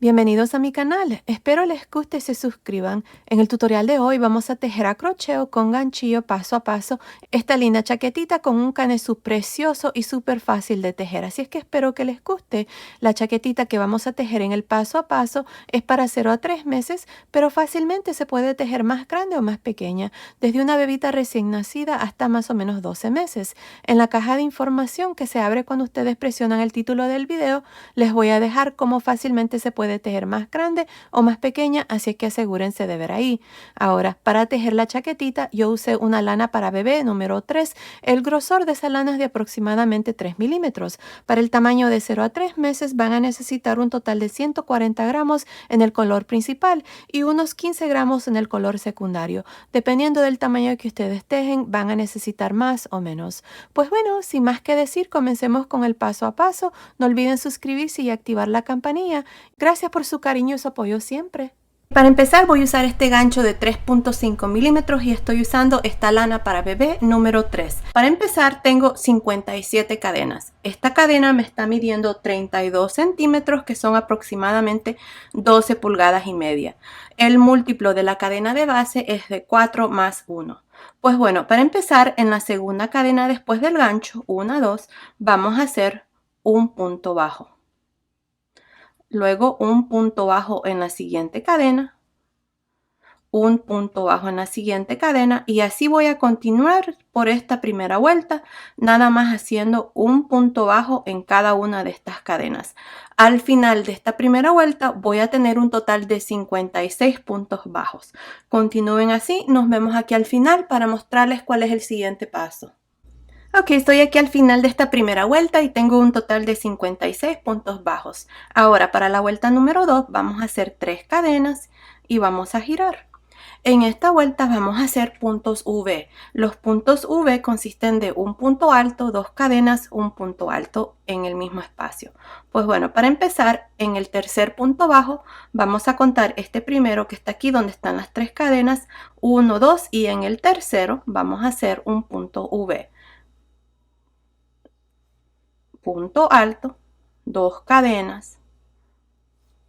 Bienvenidos a mi canal, espero les guste y se suscriban. En el tutorial de hoy vamos a tejer a crochet con ganchillo paso a paso esta linda chaquetita con un canesú precioso y súper fácil de tejer. Así es que espero que les guste. La chaquetita que vamos a tejer en el paso a paso es para 0 a 3 meses, pero fácilmente se puede tejer más grande o más pequeña, desde una bebita recién nacida hasta más o menos 12 meses. En la caja de información que se abre cuando ustedes presionan el título del video, les voy a dejar cómo fácilmente se puede tejer más grande o más pequeña, así que asegúrense de ver ahí. Ahora, para tejer la chaquetita, yo usé una lana para bebé número 3. El grosor de esa lana es de aproximadamente 3 milímetros. Para el tamaño de 0 a 3 meses van a necesitar un total de 140 gramos en el color principal y unos 15 gramos en el color secundario. Dependiendo del tamaño que ustedes tejen, van a necesitar más o menos. Pues bueno, sin más que decir, comencemos con el paso a paso. No olviden suscribirse y activar la campanilla. Gracias por su cariño y su apoyo siempre. Para empezar voy a usar este gancho de 3.5 milímetros y estoy usando esta lana para bebé número 3. Para empezar tengo 57 cadenas. Esta cadena me está midiendo 32 centímetros, que son aproximadamente 12 pulgadas y media. El múltiplo de la cadena de base es de 4 más 1. Pues bueno, para empezar en la segunda cadena después del gancho, 1, 2, vamos a hacer un punto bajo. Luego un punto bajo en la siguiente cadena, un punto bajo en la siguiente cadena y así voy a continuar por esta primera vuelta, nada más haciendo un punto bajo en cada una de estas cadenas. Al final de esta primera vuelta voy a tener un total de 56 puntos bajos. Continúen así, nos vemos aquí al final para mostrarles cuál es el siguiente paso. Ok, estoy aquí al final de esta primera vuelta y tengo un total de 56 puntos bajos. Ahora para la vuelta número 2 vamos a hacer 3 cadenas y vamos a girar. En esta vuelta vamos a hacer puntos V. Los puntos V consisten de un punto alto, 2 cadenas, un punto alto en el mismo espacio. Pues bueno, para empezar, en el tercer punto bajo vamos a contar este primero que está aquí donde están las 3 cadenas, 1, 2 y en el tercero vamos a hacer un punto V. Punto alto, 2 cadenas,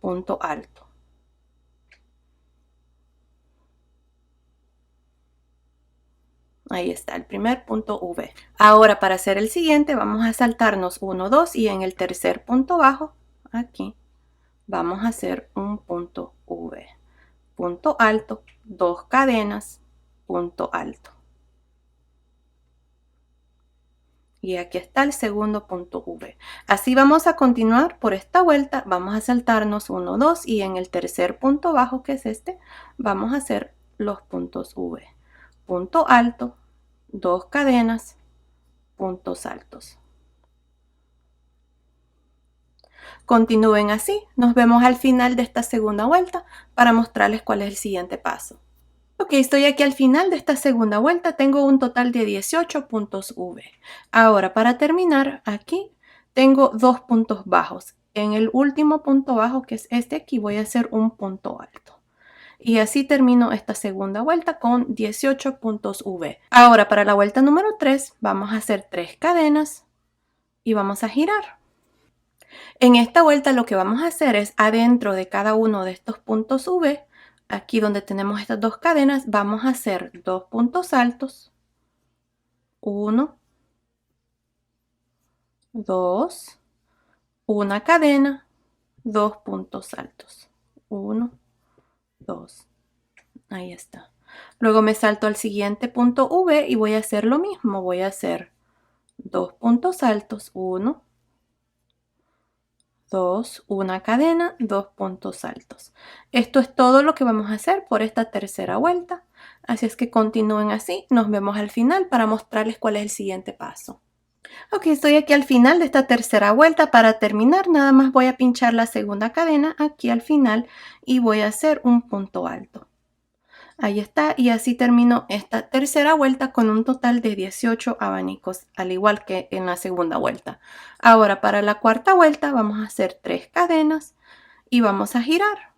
punto alto. Ahí está el primer punto V. Ahora para hacer el siguiente vamos a saltarnos 1, 2 y en el tercer punto bajo, aquí, vamos a hacer un punto V. Punto alto, 2 cadenas, punto alto. Y aquí está el segundo punto V. Así vamos a continuar por esta vuelta. Vamos a saltarnos 1, 2 y en el tercer punto bajo, que es este, vamos a hacer los puntos V. Punto alto, 2 cadenas, puntos altos. Continúen así. Nos vemos al final de esta segunda vuelta para mostrarles cuál es el siguiente paso. Ok, estoy aquí al final de esta segunda vuelta, tengo un total de 18 puntos V. Ahora para terminar, aquí tengo 2 puntos bajos. En el último punto bajo, que es este aquí, voy a hacer un punto alto. Y así termino esta segunda vuelta con 18 puntos V. Ahora para la vuelta número 3 vamos a hacer 3 cadenas y vamos a girar. En esta vuelta lo que vamos a hacer es adentro de cada uno de estos puntos V, aquí donde tenemos estas 2 cadenas, vamos a hacer 2 puntos altos, 1, 2, una cadena, 2 puntos altos, 1, 2, ahí está. Luego me salto al siguiente punto V y voy a hacer lo mismo, voy a hacer 2 puntos altos, 1, 2, una cadena, 2 puntos altos. Esto es todo lo que vamos a hacer por esta tercera vuelta. Así es que continúen así. Nos vemos al final para mostrarles cuál es el siguiente paso. Ok, estoy aquí al final de esta tercera vuelta. Para terminar, nada más voy a pinchar la segunda cadena aquí al final y voy a hacer un punto alto. Ahí está, y así termino esta tercera vuelta con un total de 18 abanicos, al igual que en la segunda vuelta. Ahora para la cuarta vuelta vamos a hacer 3 cadenas y vamos a girar.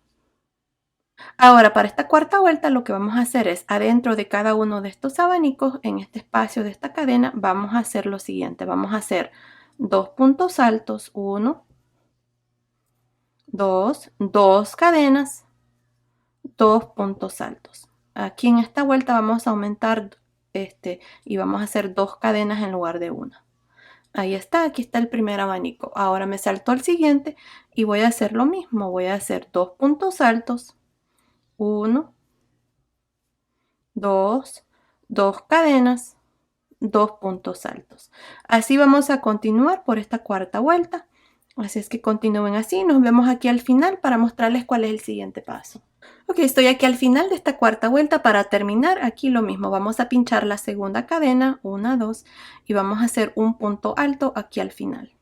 Ahora para esta cuarta vuelta lo que vamos a hacer es adentro de cada uno de estos abanicos, en este espacio de esta cadena, vamos a hacer lo siguiente. Vamos a hacer 2 puntos altos, 1, 2 cadenas, 2 puntos altos. Aquí en esta vuelta vamos a aumentar y vamos a hacer 2 cadenas en lugar de una. Ahí está, aquí está el primer abanico. Ahora me salto al siguiente y voy a hacer lo mismo. Voy a hacer 2 puntos altos, 1, 2, 2 cadenas, 2 puntos altos. Así vamos a continuar por esta cuarta vuelta. Así es que continúen así. Nos vemos aquí al final para mostrarles cuál es el siguiente paso. Ok, estoy aquí al final de esta cuarta vuelta. Para terminar, aquí lo mismo. Vamos a pinchar la segunda cadena, 1, 2, y vamos a hacer un punto alto aquí al final.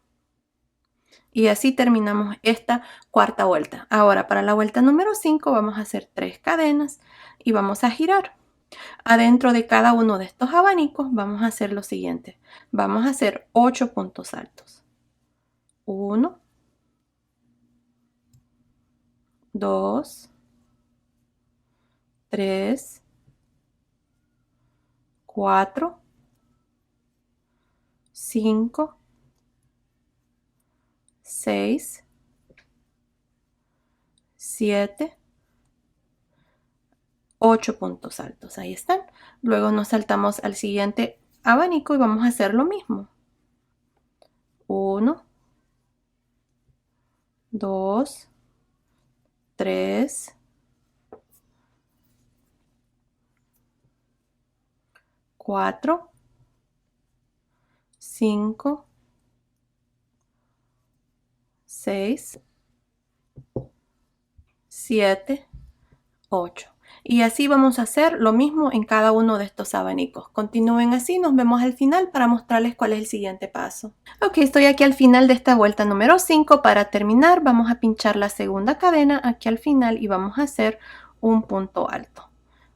Y así terminamos esta cuarta vuelta. Ahora, para la vuelta número 5 vamos a hacer 3 cadenas y vamos a girar. Adentro de cada uno de estos abanicos vamos a hacer lo siguiente. Vamos a hacer 8 puntos altos. 1, 2, 3, 4, 5, 6, 7, 8 puntos altos. Ahí están. Luego nos saltamos al siguiente abanico y vamos a hacer lo mismo. 1, 2, 3, 4, 5, 6, 7, 8. Y así vamos a hacer lo mismo en cada uno de estos abanicos. Continúen así, nos vemos al final para mostrarles cuál es el siguiente paso. Ok, estoy aquí al final de esta vuelta número 5. Para terminar, vamos a pinchar la segunda cadena aquí al final y vamos a hacer un punto alto.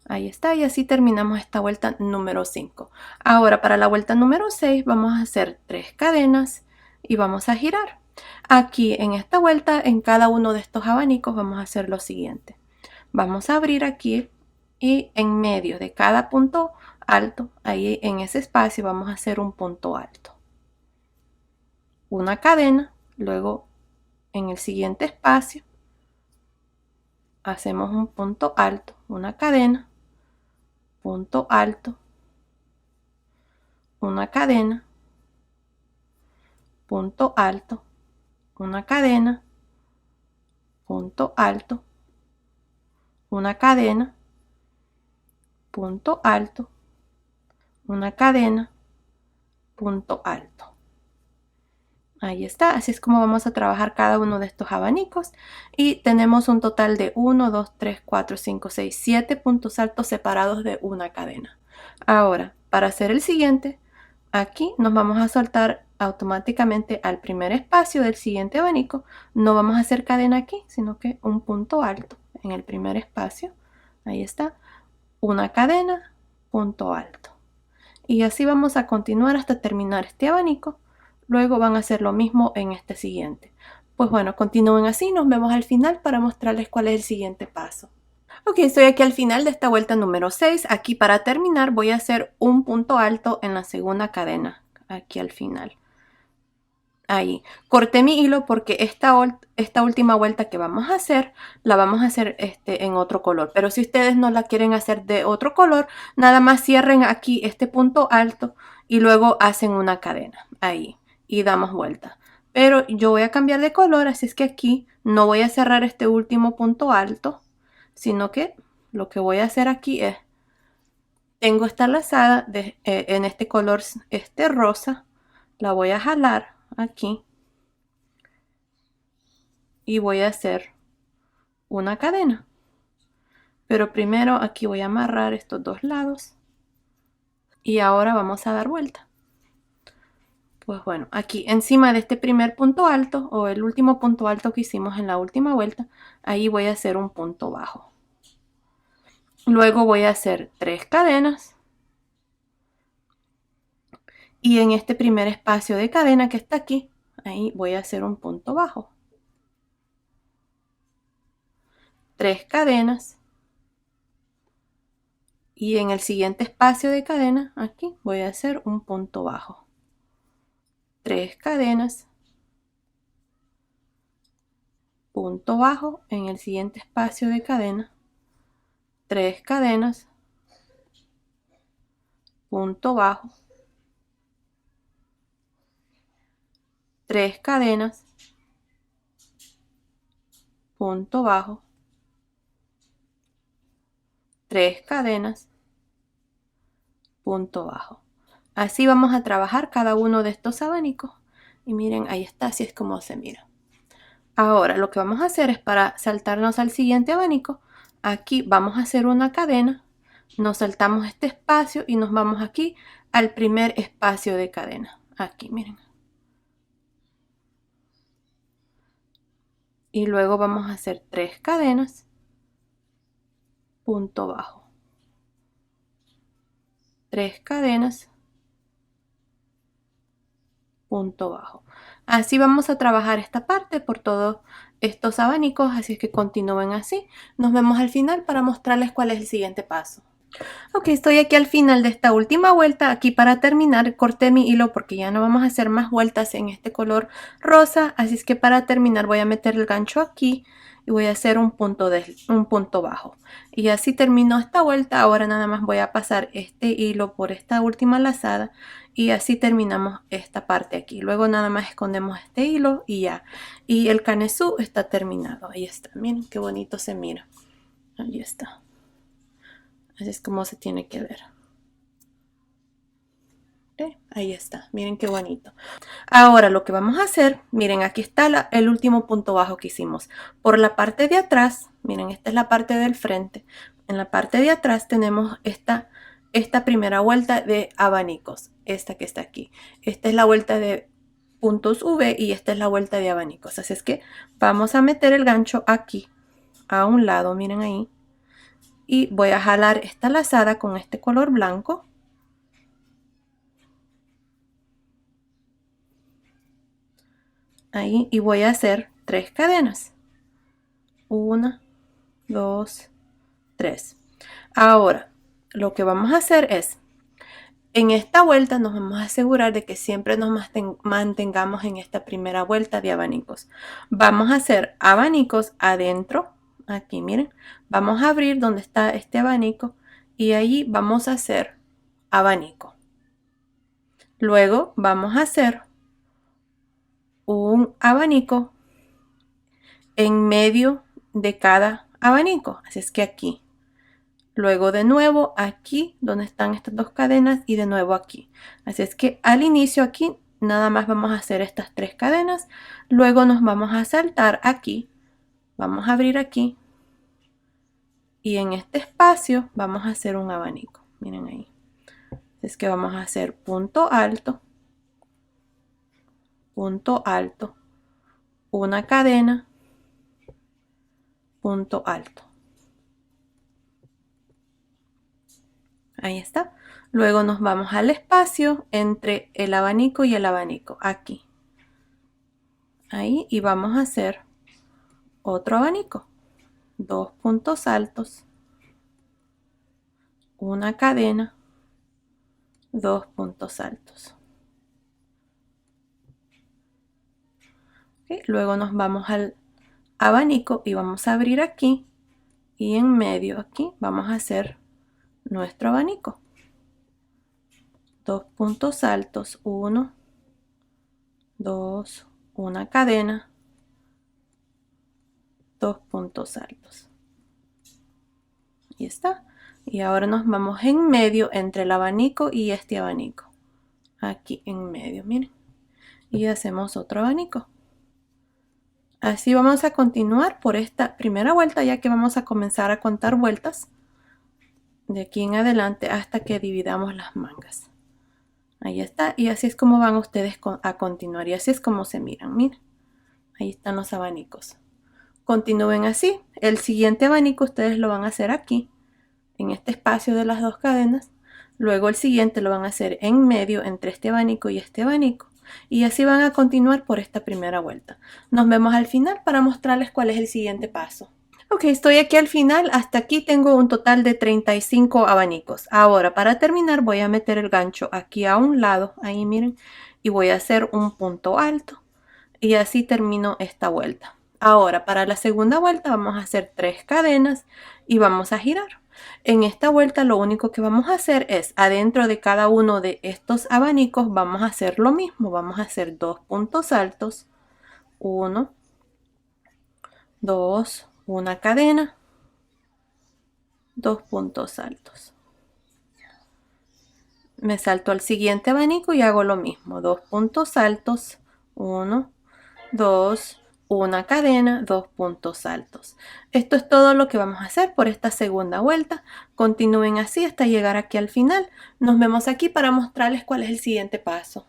Ahí está, y así terminamos esta vuelta número 5. Ahora, para la vuelta número 6, vamos a hacer 3 cadenas y vamos a girar. Aquí en esta vuelta, en cada uno de estos abanicos, vamos a hacer lo siguiente. Vamos a abrir aquí y en medio de cada punto alto, ahí en ese espacio, vamos a hacer un punto alto. Una cadena, luego en el siguiente espacio, hacemos un punto alto, una cadena, punto alto, una cadena, punto alto, una cadena, punto alto, una cadena, punto alto, una cadena, punto alto. Ahí está, así es como vamos a trabajar cada uno de estos abanicos y tenemos un total de 1, 2, 3, 4, 5, 6, 7 puntos altos separados de una cadena. Ahora, para hacer el siguiente, aquí nos vamos a saltar automáticamente al primer espacio del siguiente abanico. No vamos a hacer cadena aquí, sino que un punto alto en el primer espacio. Ahí está, una cadena, punto alto. Y así vamos a continuar hasta terminar este abanico. Luego van a hacer lo mismo en este siguiente. Pues bueno, continúen así, nos vemos al final para mostrarles cuál es el siguiente paso. Ok, estoy aquí al final de esta vuelta número 6. Aquí para terminar voy a hacer un punto alto en la segunda cadena, aquí al final. Ahí, corté mi hilo porque esta última vuelta que vamos a hacer, la vamos a hacer en otro color. Pero si ustedes no la quieren hacer de otro color, nada más cierren aquí este punto alto y luego hacen una cadena, ahí, y damos vuelta. Pero yo voy a cambiar de color, así es que aquí no voy a cerrar este último punto alto, sino que lo que voy a hacer aquí es, tengo esta lazada en este color, rosa, la voy a jalar aquí y voy a hacer una cadena. Pero primero aquí voy a amarrar estos dos lados y ahora vamos a dar vuelta. Pues bueno, aquí encima de este primer punto alto o el último punto alto que hicimos en la última vuelta, ahí voy a hacer un punto bajo. Luego voy a hacer 3 cadenas y en este primer espacio de cadena que está aquí, ahí voy a hacer un punto bajo. 3 cadenas y en el siguiente espacio de cadena, aquí voy a hacer un punto bajo. 3 cadenas punto bajo, en el siguiente espacio de cadena, 3 cadenas, punto bajo, 3 cadenas, punto bajo, 3 cadenas, punto bajo. Así vamos a trabajar cada uno de estos abanicos. Y miren, ahí está, así es como se mira. Ahora lo que vamos a hacer es, para saltarnos al siguiente abanico, aquí vamos a hacer una cadena, nos saltamos este espacio y nos vamos aquí al primer espacio de cadena. Aquí, miren. Y luego vamos a hacer 3 cadenas, punto bajo, 3 cadenas, punto bajo. Así vamos a trabajar esta parte por todos estos abanicos, así es que continúen así. Nos vemos al final para mostrarles cuál es el siguiente paso. Ok, estoy aquí al final de esta última vuelta. Aquí para terminar corté mi hilo porque ya no vamos a hacer más vueltas en este color rosa, así es que para terminar voy a meter el gancho aquí y voy a hacer un punto bajo. Y así termino esta vuelta. Ahora nada más voy a pasar este hilo por esta última lazada y así terminamos esta parte aquí. Luego nada más escondemos este hilo y ya. Y el canesú está terminado. Ahí está, miren qué bonito se mira. Ahí está. Así es como se tiene que ver. ¿Okay? Ahí está, miren qué bonito. Ahora lo que vamos a hacer, miren, aquí está el último punto bajo que hicimos. Por la parte de atrás, miren, esta es la parte del frente. En la parte de atrás tenemos esta primera vuelta de abanicos, esta que está aquí. Esta es la vuelta de puntos V y esta es la vuelta de abanicos. Así es que vamos a meter el gancho aquí, a un lado, miren ahí. Y voy a jalar esta lazada con este color blanco. Ahí, y voy a hacer 3 cadenas. 1, 2, 3. Ahora, lo que vamos a hacer es, en esta vuelta nos vamos a asegurar de que siempre nos mantengamos en esta primera vuelta de abanicos. Vamos a hacer abanicos adentro. Aquí, miren. Vamos a abrir donde está este abanico y allí vamos a hacer abanico. Luego vamos a hacer un abanico en medio de cada abanico. Así es que aquí. Luego de nuevo aquí donde están estas dos cadenas y de nuevo aquí. Así es que al inicio aquí nada más vamos a hacer estas 3 cadenas. Luego nos vamos a saltar aquí. Vamos a abrir aquí. Y en este espacio vamos a hacer un abanico. Miren ahí. Así es que vamos a hacer punto alto, una cadena, punto alto. Ahí está. Luego nos vamos al espacio entre el abanico y el abanico. Aquí. Ahí. Y vamos a hacer otro abanico. 2 puntos altos. Una cadena. 2 puntos altos. ¿Okay? Luego nos vamos al abanico y vamos a abrir aquí. Y en medio aquí vamos a hacer nuestro abanico. 2 puntos altos, 1, 2, una cadena, 2 puntos altos. Ahí está. Y ahora nos vamos en medio entre el abanico y este abanico. Aquí en medio, miren. Y hacemos otro abanico. Así vamos a continuar por esta primera vuelta, ya que vamos a comenzar a contar vueltas de aquí en adelante hasta que dividamos las mangas. Ahí está, y así es como van ustedes a continuar, y así es como se miran, miren. Ahí están los abanicos. Continúen así. El siguiente abanico ustedes lo van a hacer aquí, en este espacio de las 2 cadenas. Luego el siguiente lo van a hacer en medio entre este abanico y este abanico. Y así van a continuar por esta primera vuelta. Nos vemos al final para mostrarles cuál es el siguiente paso. Ok, estoy aquí al final. Hasta aquí tengo un total de 35 abanicos. Ahora, para terminar, voy a meter el gancho aquí a un lado. Ahí miren. Y voy a hacer un punto alto. Y así termino esta vuelta. Ahora, para la segunda vuelta vamos a hacer 3 cadenas y vamos a girar. En esta vuelta lo único que vamos a hacer es, adentro de cada uno de estos abanicos, vamos a hacer lo mismo. Vamos a hacer 2 puntos altos, 1, 2, una cadena, 2 puntos altos. Me salto al siguiente abanico y hago lo mismo. 2 puntos altos, 1, 2, una cadena, 2 puntos altos. Esto es todo lo que vamos a hacer por esta segunda vuelta. Continúen así hasta llegar aquí al final. Nos vemos aquí para mostrarles cuál es el siguiente paso.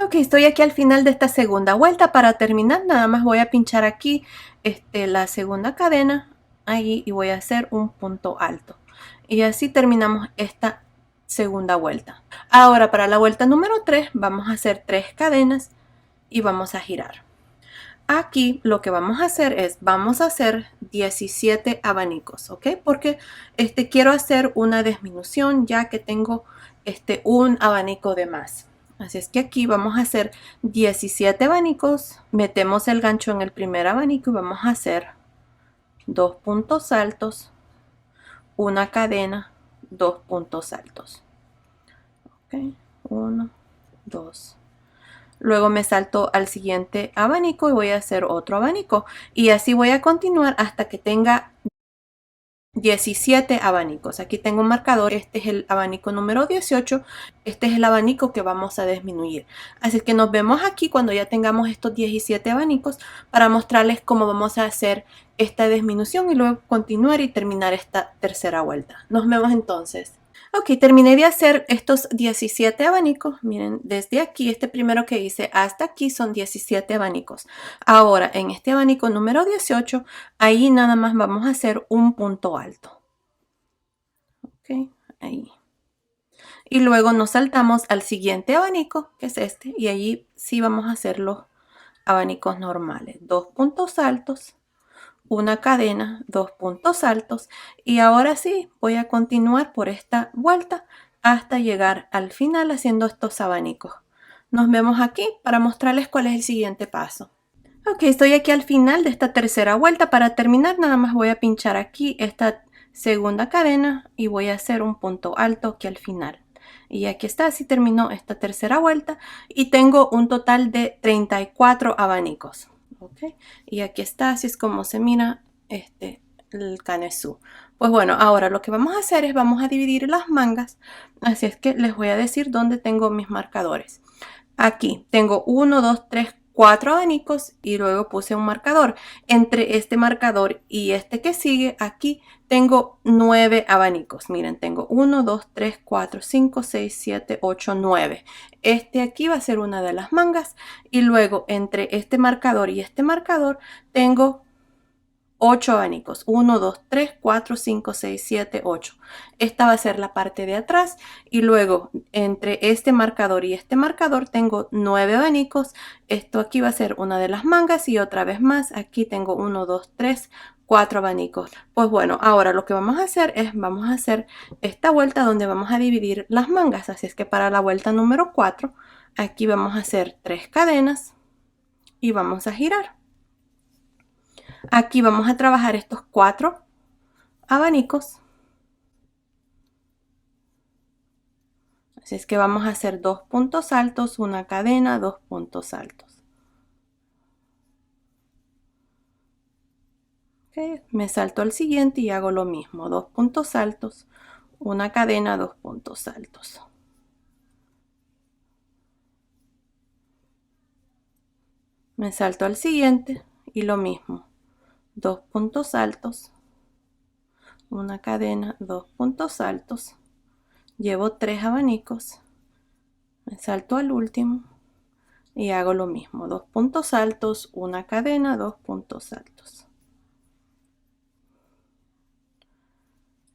Ok, estoy aquí al final de esta segunda vuelta. Para terminar, nada más voy a pinchar aquí la segunda cadena ahí y voy a hacer un punto alto. Y así terminamos esta segunda vuelta. Ahora para la vuelta número 3 vamos a hacer 3 cadenas y vamos a girar. Aquí lo que vamos a hacer es, vamos a hacer 17 abanicos, ¿ok? Porque quiero hacer una disminución ya que tengo un abanico de más. Así es que aquí vamos a hacer 17 abanicos, metemos el gancho en el primer abanico y vamos a hacer 2 puntos altos, una cadena, 2 puntos altos. Ok, 1, 2. Luego me salto al siguiente abanico y voy a hacer otro abanico. Y así voy a continuar hasta que tenga 17 abanicos. Aquí tengo un marcador. Este es el abanico número 18. Este es el abanico que vamos a disminuir. Así que nos vemos aquí cuando ya tengamos estos 17 abanicos para mostrarles cómo vamos a hacer esta disminución y luego continuar y terminar esta tercera vuelta. Nos vemos entonces. Ok, terminé de hacer estos 17 abanicos. Miren, desde aquí, este primero que hice hasta aquí son 17 abanicos. Ahora, en este abanico número 18, ahí nada más vamos a hacer un punto alto. Ok, ahí. Y luego nos saltamos al siguiente abanico, que es este, y allí sí vamos a hacer los abanicos normales. 2 puntos altos, una cadena, 2 puntos altos y ahora sí voy a continuar por esta vuelta hasta llegar al final haciendo estos abanicos. Nos vemos aquí para mostrarles cuál es el siguiente paso. Ok, estoy aquí al final de esta tercera vuelta. Para terminar nada más voy a pinchar aquí esta segunda cadena y voy a hacer un punto alto aquí al final. Y aquí está, así terminó esta tercera vuelta y tengo un total de 34 abanicos. ¿Okay? Y aquí está, así es como se mira el canesú. Pues bueno, ahora lo que vamos a hacer es vamos a dividir las mangas. Así es que les voy a decir dónde tengo mis marcadores. Aquí tengo 1, 2, 3, 4 abanicos y luego puse un marcador. Entre este marcador y este que sigue, aquí tengo 9 abanicos. Miren, tengo 1, 2, 3, 4, 5, 6, 7, 8, 9. Este aquí va a ser una de las mangas. Y luego entre este marcador y este marcador tengo 8 abanicos. 1, 2, 3, 4, 5, 6, 7, 8. Esta va a ser la parte de atrás. Y luego entre este marcador y este marcador tengo 9 abanicos. Esto aquí va a ser una de las mangas. Y otra vez más, aquí tengo 1, 2, 3, 4 abanicos. Pues bueno, ahora lo que vamos a hacer es, vamos a hacer esta vuelta donde vamos a dividir las mangas. Así es que para la vuelta número 4, aquí vamos a hacer 3 cadenas y vamos a girar. Aquí vamos a trabajar estos 4 abanicos. Así es que vamos a hacer 2 puntos altos, una cadena, 2 puntos altos. Okay. Me salto al siguiente y hago lo mismo. 2 puntos altos, una cadena, 2 puntos altos. Me salto al siguiente y lo mismo. 2 puntos altos, una cadena, 2 puntos altos. Llevo 3 abanicos. Me salto al último y hago lo mismo. 2 puntos altos, una cadena, 2 puntos altos.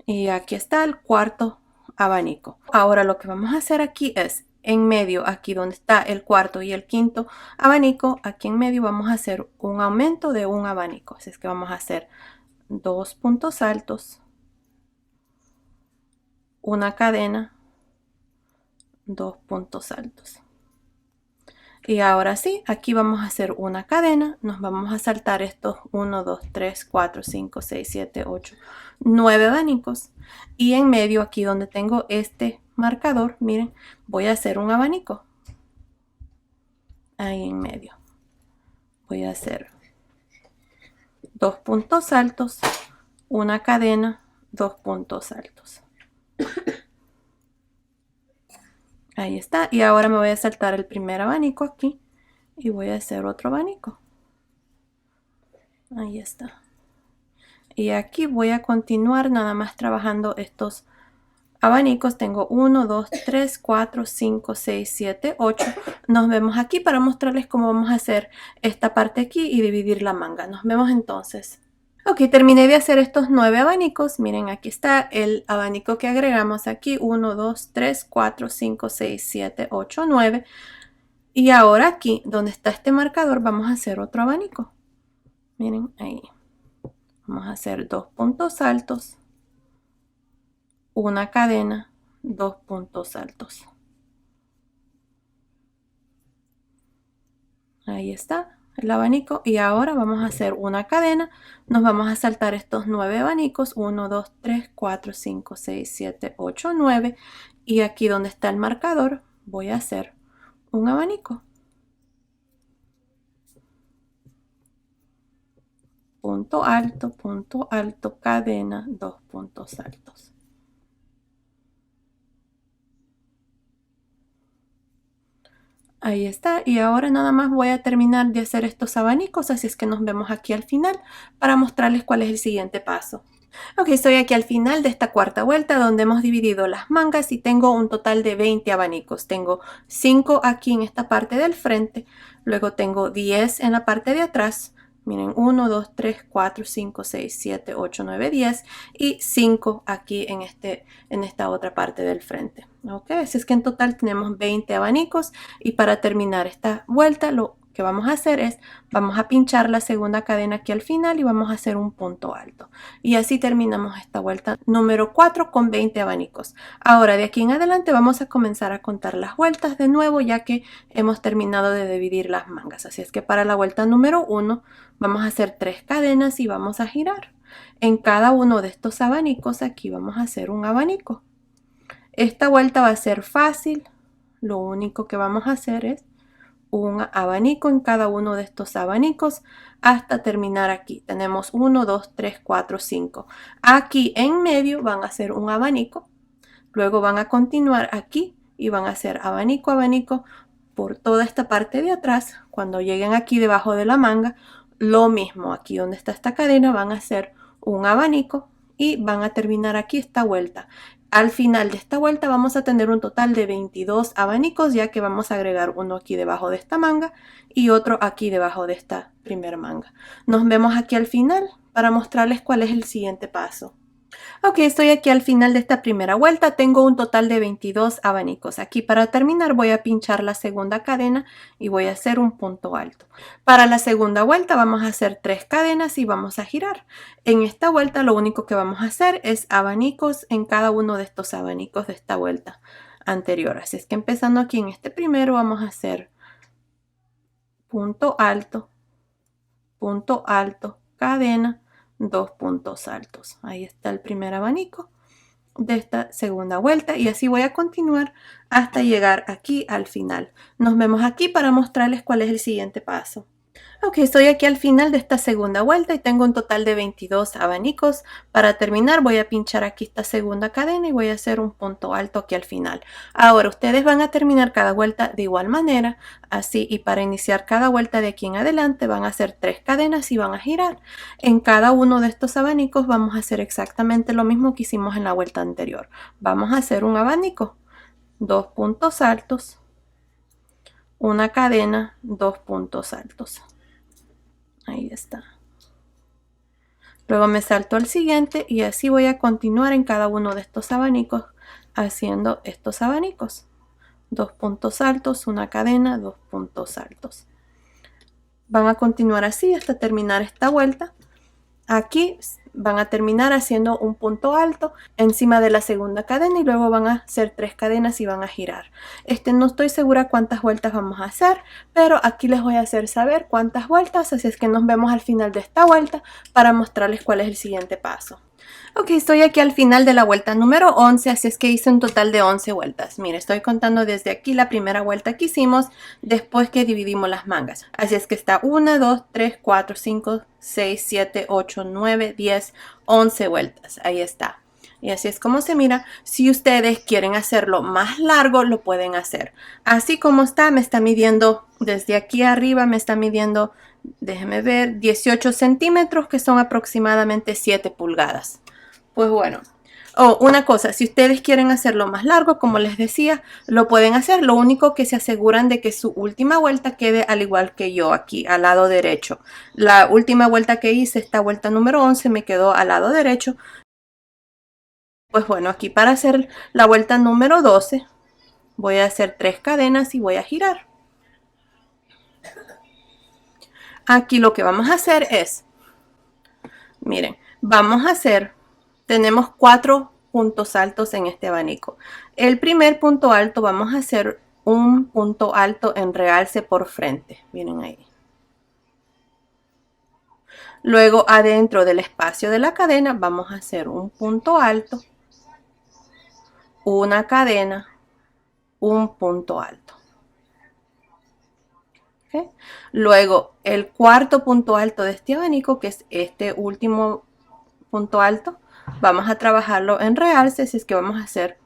Y aquí está el cuarto abanico. Ahora lo que vamos a hacer aquí es en medio, aquí donde está el cuarto y el quinto abanico, aquí en medio vamos a hacer un aumento de un abanico. Así es que vamos a hacer 2 puntos altos, una cadena, 2 puntos altos. Y ahora sí, aquí vamos a hacer una cadena, nos vamos a saltar estos 1, 2, 3, 4, 5, 6, 7, 8, 9 abanicos. Y en medio, aquí donde tengo este marcador, miren, voy a hacer un abanico. Ahí en medio. Voy a hacer 2 puntos altos, una cadena, 2 puntos altos. Ahí está. Y ahora me voy a saltar el primer abanico aquí y voy a hacer otro abanico. Ahí está. Y aquí voy a continuar nada más trabajando estos abanicos. Tengo 1, 2, 3, 4, 5, 6, 7, 8. Nos vemos aquí para mostrarles cómo vamos a hacer esta parte aquí y dividir la manga. Nos vemos entonces. Ok, terminé de hacer estos 9 abanicos. Miren, aquí está el abanico que agregamos aquí. 1, 2, 3, 4, 5, 6, 7, 8, 9. Y ahora aquí, donde está este marcador, vamos a hacer otro abanico. Miren, ahí. Vamos a hacer 2 puntos altos, una cadena, 2 puntos altos. Ahí está el abanico. Y ahora vamos a hacer una cadena. Nos vamos a saltar estos 9 abanicos. 1, 2, 3, 4, 5, 6, 7, 8, 9. Y aquí donde está el marcador voy a hacer un abanico. Punto alto, cadena, 2 puntos altos. Ahí está. Y ahora nada más voy a terminar de hacer estos abanicos, así es que nos vemos aquí al final para mostrarles cuál es el siguiente paso. Ok, estoy aquí al final de esta cuarta vuelta donde hemos dividido las mangas y tengo un total de 20 abanicos. Tengo 5 aquí en esta parte del frente, luego tengo 10 en la parte de atrás. Miren, 1, 2, 3, 4, 5, 6, 7, 8, 9, 10 y 5 aquí en esta otra parte del frente. Ok, así es que en total tenemos 20 abanicos y para terminar esta vuelta lo que vamos a hacer es, vamos a pinchar la segunda cadena aquí al final y vamos a hacer un punto alto. Y así terminamos esta vuelta número 4 con 20 abanicos. Ahora de aquí en adelante vamos a comenzar a contar las vueltas de nuevo ya que hemos terminado de dividir las mangas. Así es que para la vuelta número 1 vamos a hacer 3 cadenas y vamos a girar. En cada uno de estos abanicos aquí vamos a hacer un abanico. Esta vuelta va a ser fácil. Lo único que vamos a hacer es un abanico en cada uno de estos abanicos hasta terminar aquí. Tenemos 1, 2, 3, 4, 5. Aquí en medio van a hacer un abanico. Luego van a continuar aquí y van a hacer abanico, abanico por toda esta parte de atrás. Cuando lleguen aquí debajo de la manga, lo mismo. Aquí donde está esta cadena van a hacer un abanico y van a terminar aquí esta vuelta. Al final de esta vuelta vamos a tener un total de 22 abanicos, ya que vamos a agregar uno aquí debajo de esta manga y otro aquí debajo de esta primera manga. Nos vemos aquí al final para mostrarles cuál es el siguiente paso. Ok, estoy aquí al final de esta primera vuelta. Tengo un total de 22 abanicos. Aquí para terminar voy a pinchar la segunda cadena y voy a hacer un punto alto. Para la segunda vuelta vamos a hacer 3 cadenas y vamos a girar. En esta vuelta lo único que vamos a hacer es abanicos en cada uno de estos abanicos de esta vuelta anterior. Así es que empezando aquí en este primero vamos a hacer punto alto, cadena, 2 puntos altos. Ahí está el primer abanico de esta segunda vuelta y así voy a continuar hasta llegar aquí al final. Nos vemos aquí para mostrarles cuál es el siguiente paso. Ok, estoy aquí al final de esta segunda vuelta y tengo un total de 22 abanicos. Para terminar voy a pinchar aquí esta segunda cadena y voy a hacer un punto alto aquí al final. Ahora ustedes van a terminar cada vuelta de igual manera, así, y para iniciar cada vuelta de aquí en adelante van a hacer 3 cadenas y van a girar. En cada uno de estos abanicos vamos a hacer exactamente lo mismo que hicimos en la vuelta anterior. Vamos a hacer un abanico, 2 puntos altos, una cadena, 2 puntos altos. Ahí está. Luego me salto al siguiente y así voy a continuar en cada uno de estos abanicos haciendo estos abanicos. 2 puntos altos, una cadena, 2 puntos altos. Van a continuar así hasta terminar esta vuelta Aquí van a terminar haciendo un punto alto encima de la segunda cadena y luego van a hacer 3 cadenas y van a girar. No estoy segura cuántas vueltas vamos a hacer, pero aquí les voy a hacer saber cuántas vueltas, así es que nos vemos al final de esta vuelta para mostrarles cuál es el siguiente paso. Ok, estoy aquí al final de la vuelta número 11, así es que hice un total de 11 vueltas. Mire, estoy contando desde aquí la primera vuelta que hicimos después que dividimos las mangas. Así es que está 1, 2, 3, 4, 5, 6, 7, 8, 9, 10, 11 vueltas. Ahí está. Y así es como se mira. Si ustedes quieren hacerlo más largo, lo pueden hacer. Así como está, me está midiendo desde aquí arriba, me está midiendo, déjenme ver, 18 centímetros, que son aproximadamente 7 pulgadas. Pues bueno, una cosa, si ustedes quieren hacerlo más largo, como les decía, lo pueden hacer. Lo único que se aseguran de que su última vuelta quede al igual que yo aquí, al lado derecho. La última vuelta que hice, esta vuelta número 11, me quedó al lado derecho. Pues bueno, aquí para hacer la vuelta número 12, voy a hacer 3 cadenas y voy a girar. Aquí lo que vamos a hacer es, miren, vamos a hacer, tenemos 4 puntos altos en este abanico. El primer punto alto vamos a hacer un punto alto en realce por frente. Miren ahí. Luego adentro del espacio de la cadena vamos a hacer un punto alto, una cadena, un punto alto. ¿Okay? Luego el cuarto punto alto de este abanico, que es este último punto alto, vamos a trabajarlo en realce, así es que vamos a hacer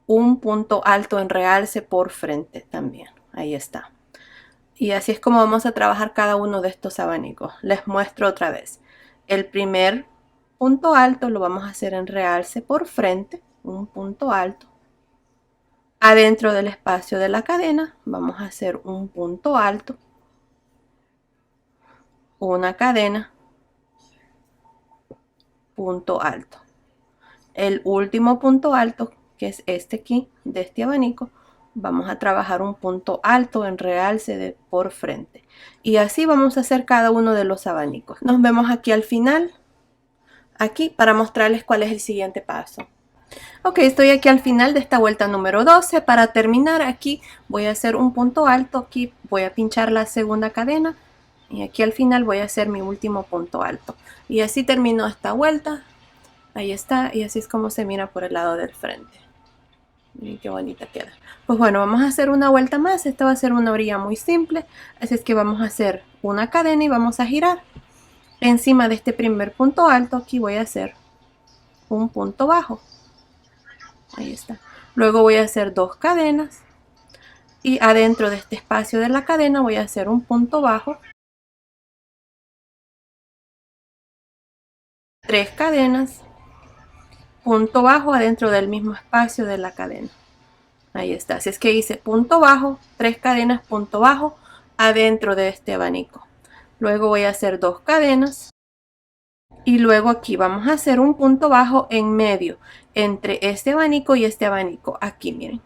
un punto alto en realce por frente también. Ahí está. Y así es como vamos a trabajar cada uno de estos abanicos. Les muestro otra vez. El primer punto alto lo vamos a hacer en realce por frente, un punto alto. Adentro del espacio de la cadena vamos a hacer un punto alto, una cadena, punto alto. El último punto alto, que es este aquí, de este abanico, vamos a trabajar un punto alto en realce por frente. Y así vamos a hacer cada uno de los abanicos. Nos vemos aquí al final, aquí, para mostrarles cuál es el siguiente paso. Ok, estoy aquí al final de esta vuelta número 12. Para terminar aquí voy a hacer un punto alto, aquí voy a pinchar la segunda cadena y aquí al final voy a hacer mi último punto alto. Y así termino esta vuelta. Ahí está, y así es como se mira por el lado del frente. Miren qué bonita queda. Pues bueno, vamos a hacer una vuelta más. Esta va a ser una orilla muy simple, así es que vamos a hacer una cadena y vamos a girar. Encima de este primer punto alto, aquí voy a hacer un punto bajo. Ahí está. Luego voy a hacer 2 cadenas y adentro de este espacio de la cadena voy a hacer un punto bajo, 3 cadenas, punto bajo adentro del mismo espacio de la cadena. Ahí está. Así es que hice punto bajo, 3 cadenas, punto bajo adentro de este abanico. Luego voy a hacer 2 cadenas y luego aquí vamos a hacer un punto bajo en medio entre este abanico y este abanico. Aquí miren,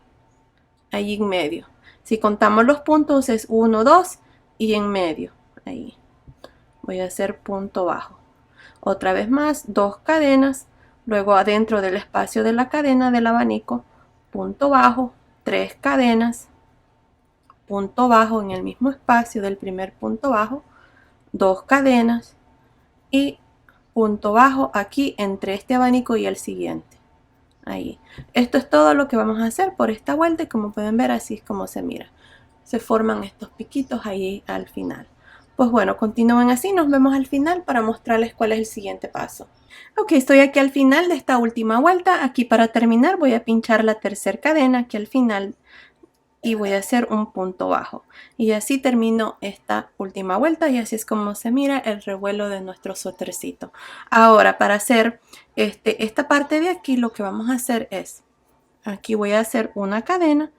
ahí en medio. Si contamos los puntos es 1, 2 y en medio. Ahí voy a hacer punto bajo. Otra vez más, 2 cadenas, luego adentro del espacio de la cadena del abanico, punto bajo, 3 cadenas, punto bajo en el mismo espacio del primer punto bajo, 2 cadenas y punto bajo aquí entre este abanico y el siguiente. Ahí. Esto es todo lo que vamos a hacer por esta vuelta y como pueden ver así es como se mira. Se forman estos piquitos ahí al final. Pues bueno, continúen así, nos vemos al final para mostrarles cuál es el siguiente paso. Ok, estoy aquí al final de esta última vuelta. Aquí para terminar voy a pinchar la tercera cadena aquí al final y voy a hacer un punto bajo. Y así termino esta última vuelta y así es como se mira el revuelo de nuestro suétercito. Ahora para hacer esta parte de aquí lo que vamos a hacer es, aquí voy a hacer una cadena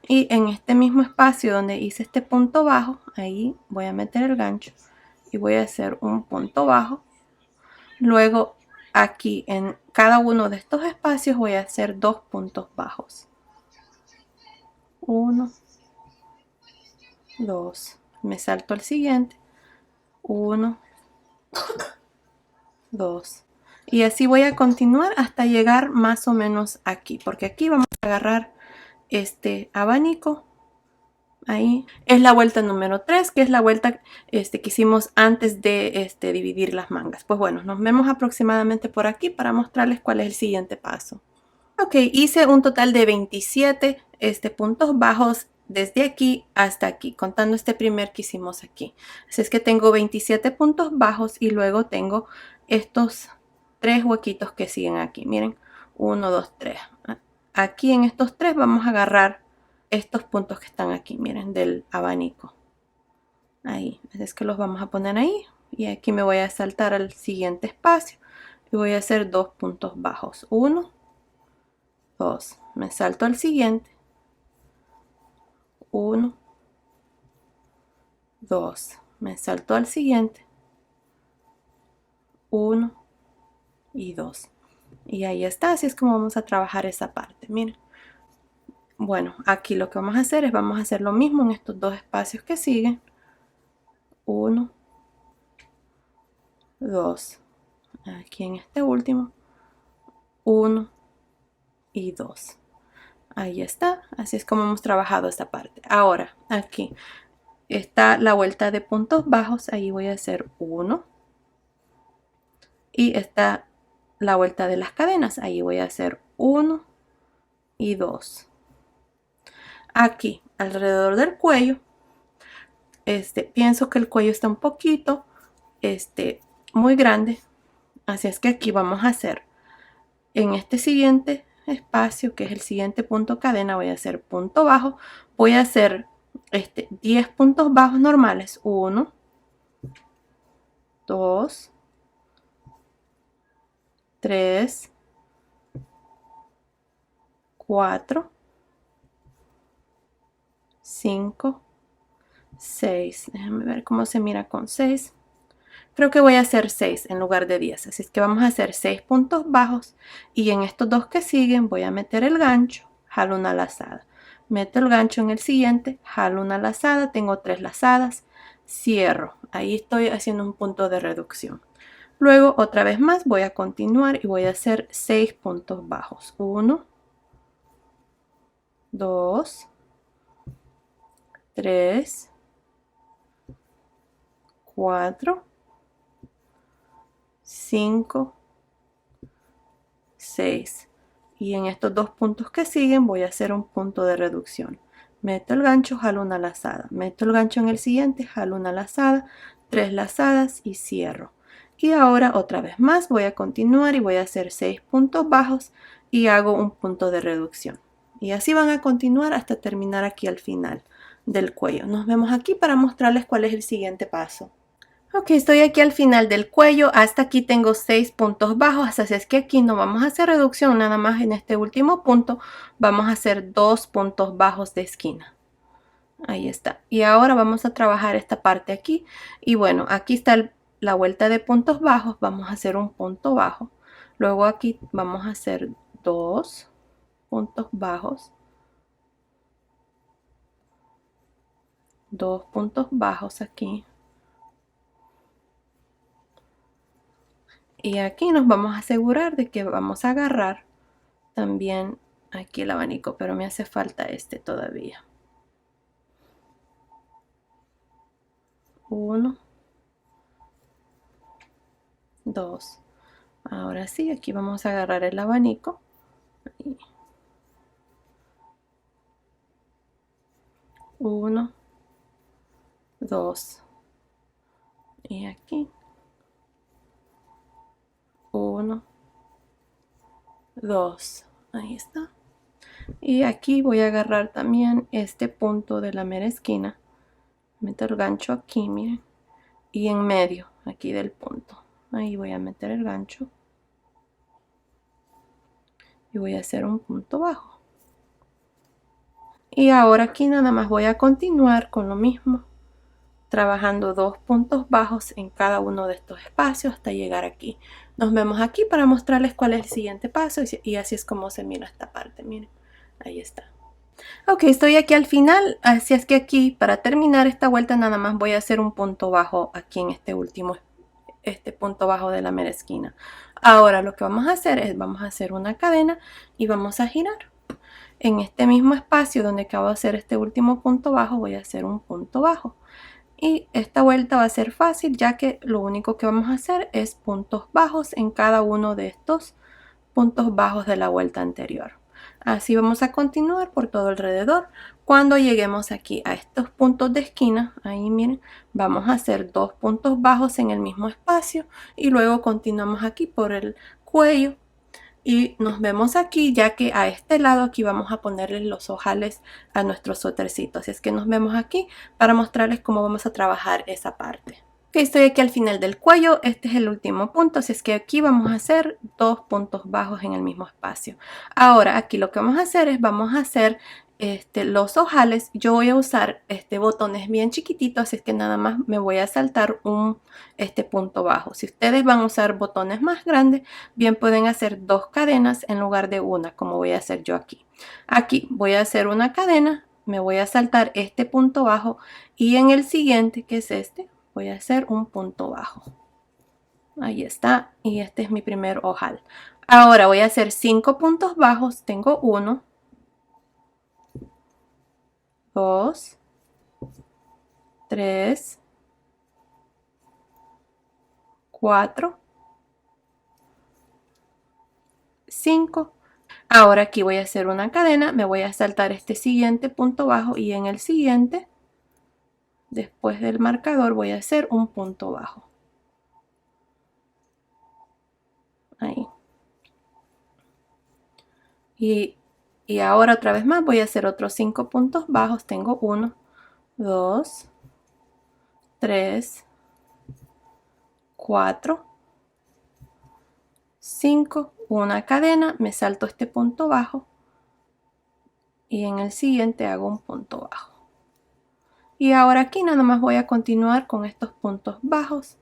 y en este mismo espacio donde hice este punto bajo, ahí voy a meter el gancho y voy a hacer un punto bajo. Luego aquí en cada uno de estos espacios voy a hacer 2 puntos bajos. 1, 2. Me salto al siguiente. 1, 2. Y así voy a continuar hasta llegar más o menos aquí, porque aquí vamos a agarrar este abanico. Ahí es la vuelta número 3, que es la vuelta que hicimos antes de dividir las mangas. Pues bueno, nos vemos aproximadamente por aquí para mostrarles cuál es el siguiente paso. Ok, hice un total de 27 puntos bajos desde aquí hasta aquí, contando este primer que hicimos aquí. Así es que tengo 27 puntos bajos y luego tengo estos 3 huequitos que siguen aquí. Miren, 1, 2, 3. Aquí en estos 3 vamos a agarrar estos puntos que están aquí, miren, del abanico. Ahí, así es que los vamos a poner ahí. Y aquí me voy a saltar al siguiente espacio y voy a hacer 2 puntos bajos. 1, 2. Me salto al siguiente. 1, 2. Me salto al siguiente. 1 y 2. Y ahí está, así es como vamos a trabajar esa parte. Miren. Bueno, aquí lo que vamos a hacer es vamos a hacer lo mismo en estos dos espacios que siguen. 1, 2. Aquí en este último. 1 y 2. Ahí está, así es como hemos trabajado esta parte. Ahora, aquí está la vuelta de puntos bajos. Ahí voy a hacer 1. Y está la vuelta de las cadenas. Ahí voy a hacer 1 y 2. Aquí, alrededor del cuello, pienso que el cuello está un poquito, muy grande. Así es que aquí vamos a hacer, en este siguiente espacio, que es el siguiente punto cadena, voy a hacer punto bajo. Voy a hacer 10 puntos bajos normales. 1, 2, 3, 4, 5, 6. Déjame ver cómo se mira con 6. Creo que voy a hacer 6 en lugar de 10. Así es que vamos a hacer 6 puntos bajos. Y en estos dos que siguen voy a meter el gancho, jalo una lazada. Meto el gancho en el siguiente, jalo una lazada. Tengo 3 lazadas, cierro. Ahí estoy haciendo un punto de reducción. Luego otra vez más voy a continuar y voy a hacer 6 puntos bajos. 1, 2, 3, 4, 5, 6. Y en estos dos puntos que siguen voy a hacer un punto de reducción. Meto el gancho, jalo una lazada. Meto el gancho en el siguiente, jalo una lazada, 3 lazadas y cierro. Y ahora otra vez más voy a continuar y voy a hacer 6 puntos bajos y hago un punto de reducción. Y así van a continuar hasta terminar aquí al final del cuello. Nos vemos aquí para mostrarles cuál es el siguiente paso. Ok, estoy aquí al final del cuello. Hasta aquí tengo 6 puntos bajos. Así es que aquí no vamos a hacer reducción, nada más en este último punto vamos a hacer 2 puntos bajos de esquina. Ahí está. Y ahora vamos a trabajar esta parte aquí. Y bueno, aquí está la vuelta de puntos bajos. Vamos a hacer un punto bajo. Luego aquí vamos a hacer 2 puntos bajos. 2 puntos bajos aquí. Y aquí nos vamos a asegurar de que vamos a agarrar también aquí el abanico, pero me hace falta este todavía. 1, 2. Ahora sí, aquí vamos a agarrar el abanico. 1, 2. Y aquí. 1, 2. Ahí está. Y aquí voy a agarrar también este punto de la mera esquina. Meto el gancho aquí, miren. Y en medio, aquí del punto. Ahí voy a meter el gancho. Y voy a hacer un punto bajo. Y ahora aquí nada más voy a continuar con lo mismo, trabajando 2 puntos bajos en cada uno de estos espacios hasta llegar aquí. Nos vemos aquí para mostrarles cuál es el siguiente paso y así es como se mira esta parte. Miren, ahí está. Ok, estoy aquí al final, así es que aquí para terminar esta vuelta nada más voy a hacer un punto bajo aquí en este último este punto bajo de la mera esquina. Ahora lo que vamos a hacer es, vamos a hacer una cadena y vamos a girar. En este mismo espacio donde acabo de hacer este último punto bajo, voy a hacer un punto bajo. Y esta vuelta va a ser fácil, ya que lo único que vamos a hacer es puntos bajos en cada uno de estos puntos bajos de la vuelta anterior. Así vamos a continuar por todo alrededor. Cuando lleguemos aquí a estos puntos de esquina, ahí miren, vamos a hacer 2 puntos bajos en el mismo espacio y luego continuamos aquí por el cuello y nos vemos aquí, ya que a este lado aquí vamos a ponerle los ojales a nuestros suétercitos. Así es que nos vemos aquí para mostrarles cómo vamos a trabajar esa parte. Ok, estoy aquí al final del cuello, este es el último punto, así es que aquí vamos a hacer 2 puntos bajos en el mismo espacio. Ahora aquí lo que vamos a hacer es, vamos a hacer los ojales. Yo voy a usar botones bien chiquititos, así es que nada más me voy a saltar un punto bajo. Si ustedes van a usar botones más grandes, bien pueden hacer 2 cadenas en lugar de una, como voy a hacer yo aquí. Aquí voy a hacer una cadena, me voy a saltar este punto bajo y en el siguiente, que es voy a hacer un punto bajo. Ahí está, y este es mi primer ojal. Ahora voy a hacer 5 puntos bajos. Tengo 1, 2, 3, 4, 5. Ahora aquí voy a hacer una cadena, me voy a saltar este siguiente punto bajo y en el siguiente, después del marcador, voy a hacer un punto bajo. Ahí. Y ahora otra vez más voy a hacer otros 5 puntos bajos. Tengo 1, 2, 3, 4, 5, una cadena, me salto este punto bajo y en el siguiente hago un punto bajo. Y ahora aquí nada más voy a continuar con estos puntos bajos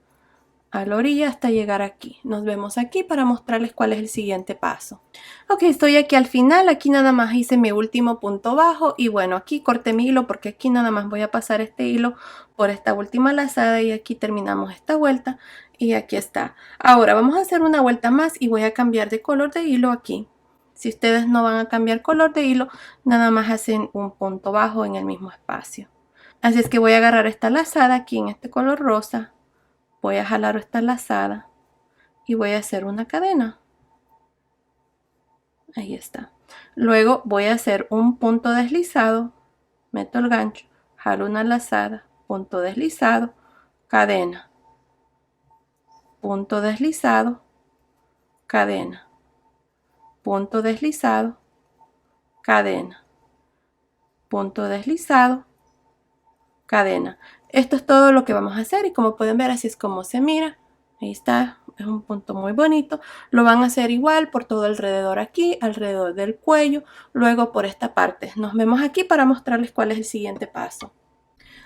a la orilla hasta llegar aquí. Nos vemos aquí para mostrarles cuál es el siguiente paso. Ok, estoy aquí al final, aquí nada más hice mi último punto bajo y bueno, aquí corté mi hilo porque aquí nada más voy a pasar este hilo por esta última lazada y aquí terminamos esta vuelta y aquí está. Ahora vamos a hacer una vuelta más y voy a cambiar de color de hilo aquí. Si ustedes no van a cambiar color de hilo, nada más hacen un punto bajo en el mismo espacio. Así es que voy a agarrar esta lazada aquí en este color rosa. Voy a jalar esta lazada y voy a hacer una cadena. Ahí está. Luego voy a hacer un punto deslizado, meto el gancho, jalo una lazada, punto deslizado, cadena, punto deslizado, cadena, punto deslizado, cadena, punto deslizado, cadena. Esto es todo lo que vamos a hacer y como pueden ver así es como se mira. Ahí está, es un punto muy bonito. Lo van a hacer igual por todo alrededor aquí, alrededor del cuello, luego por esta parte. Nos vemos aquí para mostrarles cuál es el siguiente paso.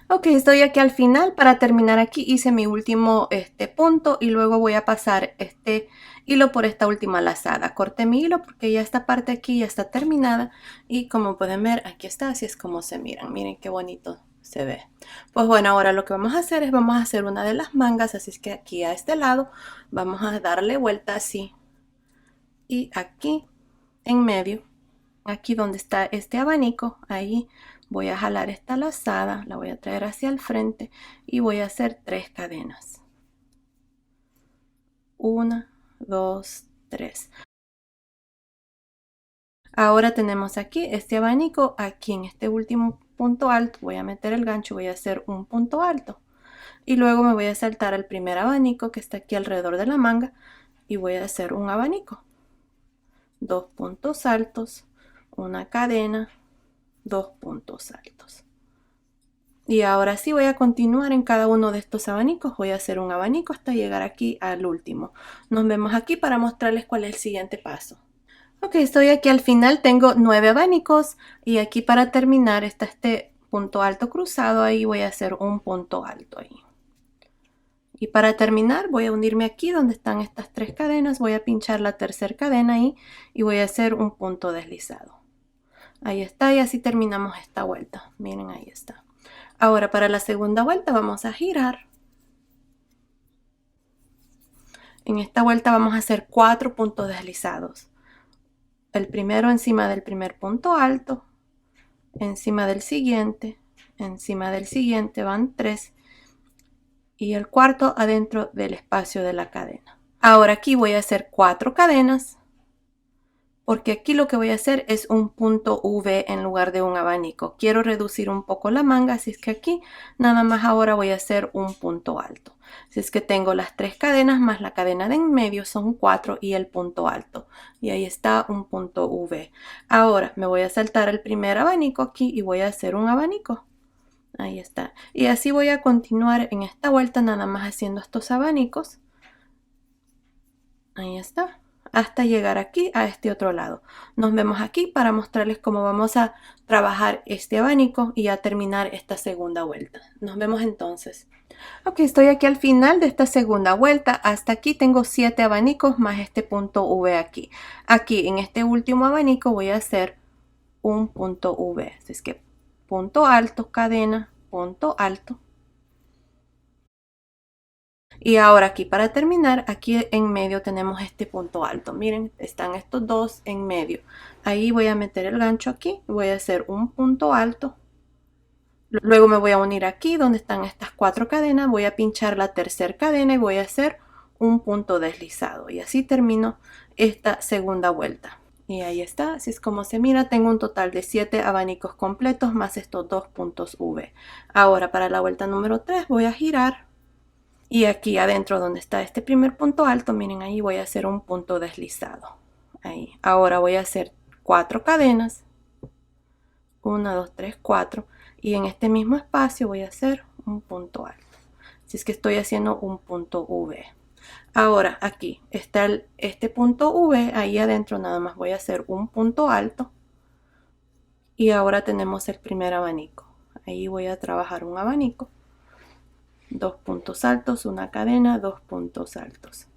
Ok, estoy aquí al final. Para terminar aquí hice mi último punto y luego voy a pasar este hilo por esta última lazada. Corté mi hilo porque ya esta parte aquí ya está terminada y como pueden ver aquí está, así es como se miran. Miren qué bonito se ve. Pues bueno, ahora lo que vamos a hacer es vamos a hacer una de las mangas, así es que aquí a este lado vamos a darle vuelta así y aquí en medio, aquí donde está este abanico, ahí voy a jalar esta lazada, la voy a traer hacia el frente y voy a hacer 3 cadenas. 1, 2, 3. Ahora tenemos aquí este abanico, aquí en este último punto alto voy a meter el gancho, voy a hacer un punto alto y luego me voy a saltar al primer abanico que está aquí alrededor de la manga y voy a hacer un abanico, 2 puntos altos, una cadena, 2 puntos altos. Y ahora sí voy a continuar en cada uno de estos abanicos. Voy a hacer un abanico hasta llegar aquí al último. Nos vemos aquí para mostrarles cuál es el siguiente paso. Ok, estoy aquí al final. Tengo 9 abanicos y aquí para terminar está este punto alto cruzado. Ahí voy a hacer un punto alto ahí. Y para terminar voy a unirme aquí donde están estas 3 cadenas. Voy a pinchar la tercera cadena ahí y voy a hacer un punto deslizado. Ahí está y así terminamos esta vuelta. Miren, ahí está. Ahora para la segunda vuelta vamos a girar En esta vuelta vamos a hacer 4 puntos deslizados. El primero encima del primer punto alto, encima del siguiente van 3 y el cuarto adentro del espacio de la cadena. Ahora aquí voy a hacer 4 cadenas porque aquí lo que voy a hacer es un punto V en lugar de un abanico. Quiero reducir un poco la manga, así es que aquí nada más ahora voy a hacer un punto alto. Así es que tengo las 3 cadenas más la cadena de en medio, son 4 y el punto alto. Y ahí está un punto V. Ahora me voy a saltar el primer abanico aquí y voy a hacer un abanico. Ahí está. Y así voy a continuar en esta vuelta nada más haciendo estos abanicos. Ahí está. Hasta llegar aquí a este otro lado. Nos vemos aquí para mostrarles cómo vamos a trabajar este abanico y a terminar esta segunda vuelta. Nos vemos entonces. Ok, estoy aquí al final de esta segunda vuelta. Hasta aquí tengo 7 abanicos más este punto V aquí. Aquí en este último abanico voy a hacer un punto V. Así es que punto alto, cadena, punto alto. Y ahora aquí para terminar, aquí en medio tenemos este punto alto. Miren, están estos dos en medio. Ahí voy a meter el gancho aquí, voy a hacer un punto alto. Luego me voy a unir aquí donde están estas 4 cadenas, voy a pinchar la tercera cadena y voy a hacer un punto deslizado. Y así termino esta segunda vuelta. Y ahí está, así es como se mira. Tengo un total de 7 abanicos completos más estos 2 puntos V. Ahora para la vuelta número 3 voy a girar. Y aquí adentro donde está este primer punto alto, miren, ahí voy a hacer un punto deslizado. Ahí. Ahora voy a hacer 4 cadenas. 1, 2, 3, 4. Y en este mismo espacio voy a hacer un punto alto. Así es que estoy haciendo un punto V. Ahora aquí está este punto V. Ahí adentro nada más voy a hacer un punto alto. Y ahora tenemos el primer abanico. Ahí voy a trabajar un abanico. 2 puntos altos, una cadena, 2 puntos altos.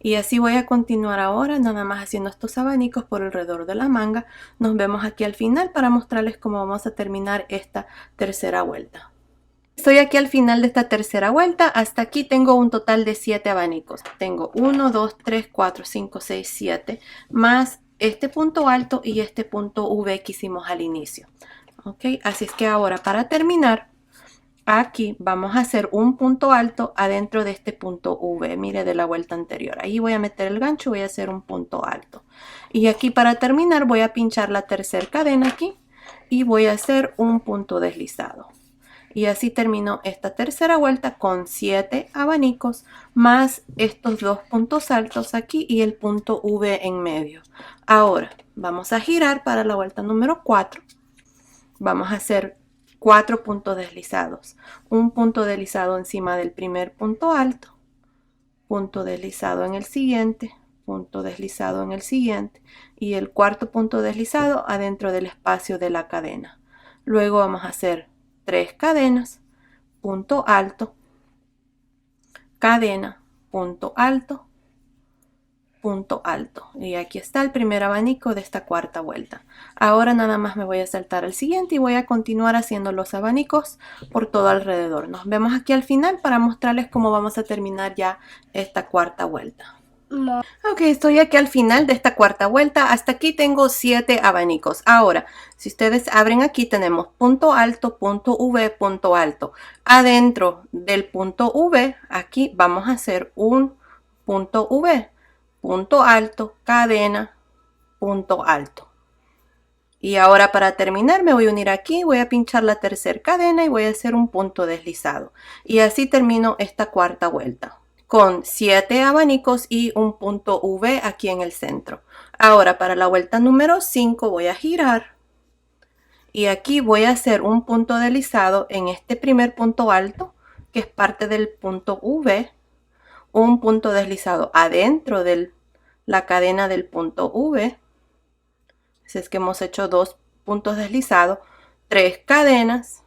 Y así voy a continuar ahora, nada más haciendo estos abanicos por alrededor de la manga. Nos vemos aquí al final para mostrarles cómo vamos a terminar esta tercera vuelta. Estoy aquí al final de esta tercera vuelta. Hasta aquí tengo un total de 7 abanicos. Tengo 1, 2, 3, 4, 5, 6, 7, más este punto alto y este punto V que hicimos al inicio. ¿Ok? Así es que ahora para terminar, aquí vamos a hacer un punto alto adentro de este punto V, mire, de la vuelta anterior. Ahí voy a meter el gancho, voy a hacer un punto alto. Y aquí para terminar voy a pinchar la tercera cadena aquí y voy a hacer un punto deslizado. Y así termino esta tercera vuelta con 7 abanicos más estos 2 puntos altos aquí y el punto V en medio. Ahora vamos a girar para la vuelta número 4. Vamos a hacer 4 puntos deslizados. Un punto deslizado encima del primer punto alto, punto deslizado en el siguiente, punto deslizado en el siguiente y el cuarto punto deslizado adentro del espacio de la cadena. Luego vamos a hacer 3 cadenas, punto alto, cadena, punto alto, punto alto. Y aquí está el primer abanico de esta cuarta vuelta. Ahora nada más me voy a saltar al siguiente y voy a continuar haciendo los abanicos por todo alrededor. Nos vemos aquí al final para mostrarles cómo vamos a terminar ya esta cuarta vuelta. Ok, estoy aquí al final de esta cuarta vuelta. Hasta aquí tengo 7 abanicos. Ahora, si ustedes abren aquí, tenemos punto alto, punto V, punto alto. Adentro del punto V, aquí vamos a hacer un punto V, punto alto, cadena, punto alto. Y ahora para terminar me voy a unir aquí, voy a pinchar la tercera cadena y voy a hacer un punto deslizado. Y así termino esta cuarta vuelta con 7 abanicos y un punto V aquí en el centro. Ahora para la vuelta número 5 voy a girar y aquí voy a hacer un punto deslizado en este primer punto alto que es parte del punto V, un punto deslizado adentro de la cadena del punto V. Así es que hemos hecho 2 puntos deslizados, 3 cadenas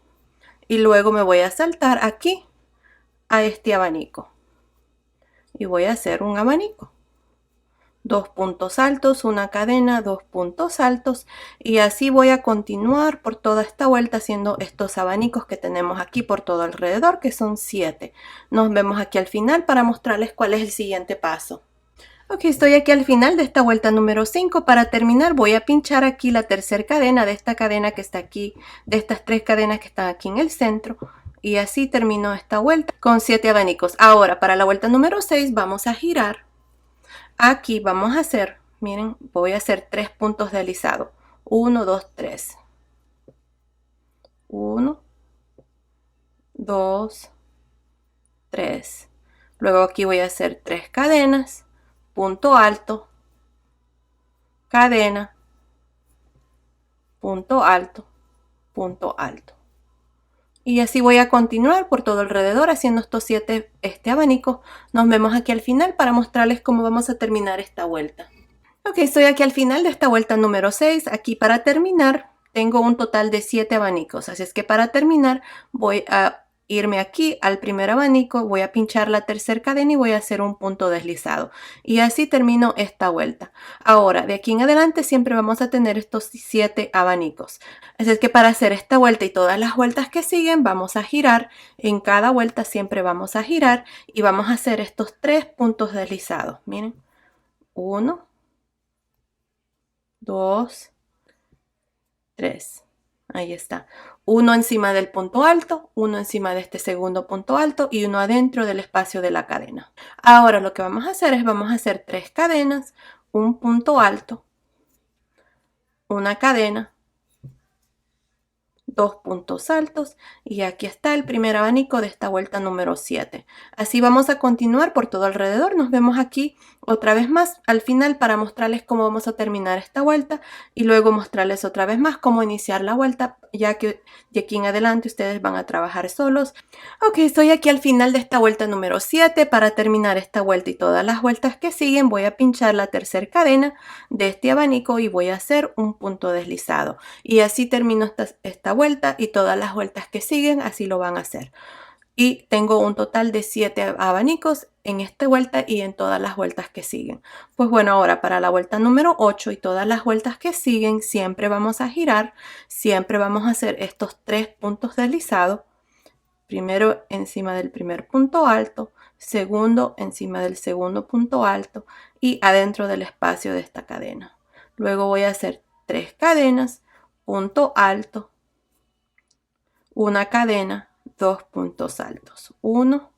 y luego me voy a saltar aquí a este abanico. Y voy a hacer un abanico, 2 puntos altos, una cadena, 2 puntos altos, y así voy a continuar por toda esta vuelta haciendo estos abanicos que tenemos aquí por todo alrededor, que son 7. Nos vemos aquí al final para mostrarles cuál es el siguiente paso. Ok, estoy aquí al final de esta vuelta número 5. Para terminar voy a pinchar aquí la tercera cadena de esta cadena que está aquí, de estas 3 cadenas que están aquí en el centro. Y así termino esta vuelta con 7 abanicos. Ahora para la vuelta número 6 vamos a girar. Aquí vamos a hacer, miren, voy a hacer 3 puntos deslizados. 1, 2, 3. 1, 2, 3. Luego aquí voy a hacer 3 cadenas, punto alto, cadena, punto alto, punto alto. Y así voy a continuar por todo alrededor haciendo estos 7 abanicos. Nos vemos aquí al final para mostrarles cómo vamos a terminar esta vuelta. Ok, estoy aquí al final de esta vuelta número 6. Aquí para terminar tengo un total de 7 abanicos. Así es que para terminar voy a irme aquí al primer abanico, voy a pinchar la tercera cadena y voy a hacer un punto deslizado. Y así termino esta vuelta. Ahora, de aquí en adelante siempre vamos a tener estos 7 abanicos. Así es que para hacer esta vuelta y todas las vueltas que siguen, vamos a girar. En cada vuelta siempre vamos a girar y vamos a hacer estos 3 puntos deslizados. Miren, 1, 2, 3. Ahí está. Uno encima del punto alto, uno encima de este segundo punto alto y uno adentro del espacio de la cadena. Ahora lo que vamos a hacer es vamos a hacer 3 cadenas, un punto alto, una cadena, 2 puntos altos y aquí está el primer abanico de esta vuelta número 7. Así vamos a continuar por todo alrededor. Nos vemos aquí otra vez más al final para mostrarles cómo vamos a terminar esta vuelta y luego mostrarles otra vez más cómo iniciar la vuelta, ya que de aquí en adelante ustedes van a trabajar solos. Ok, estoy aquí al final de esta vuelta número 7. Para terminar esta vuelta y todas las vueltas que siguen voy a pinchar la tercera cadena de este abanico y voy a hacer un punto deslizado y así termino esta vuelta y todas las vueltas que siguen así lo van a hacer. Y tengo un total de 7 abanicos en esta vuelta y en todas las vueltas que siguen. Pues bueno, ahora para la vuelta número 8 y todas las vueltas que siguen siempre vamos a girar, siempre vamos a hacer estos 3 puntos deslizados. Primero encima del primer punto alto, segundo encima del segundo punto alto y adentro del espacio de esta cadena. Luego voy a hacer 3 cadenas, punto alto, una cadena, 2 puntos altos, 1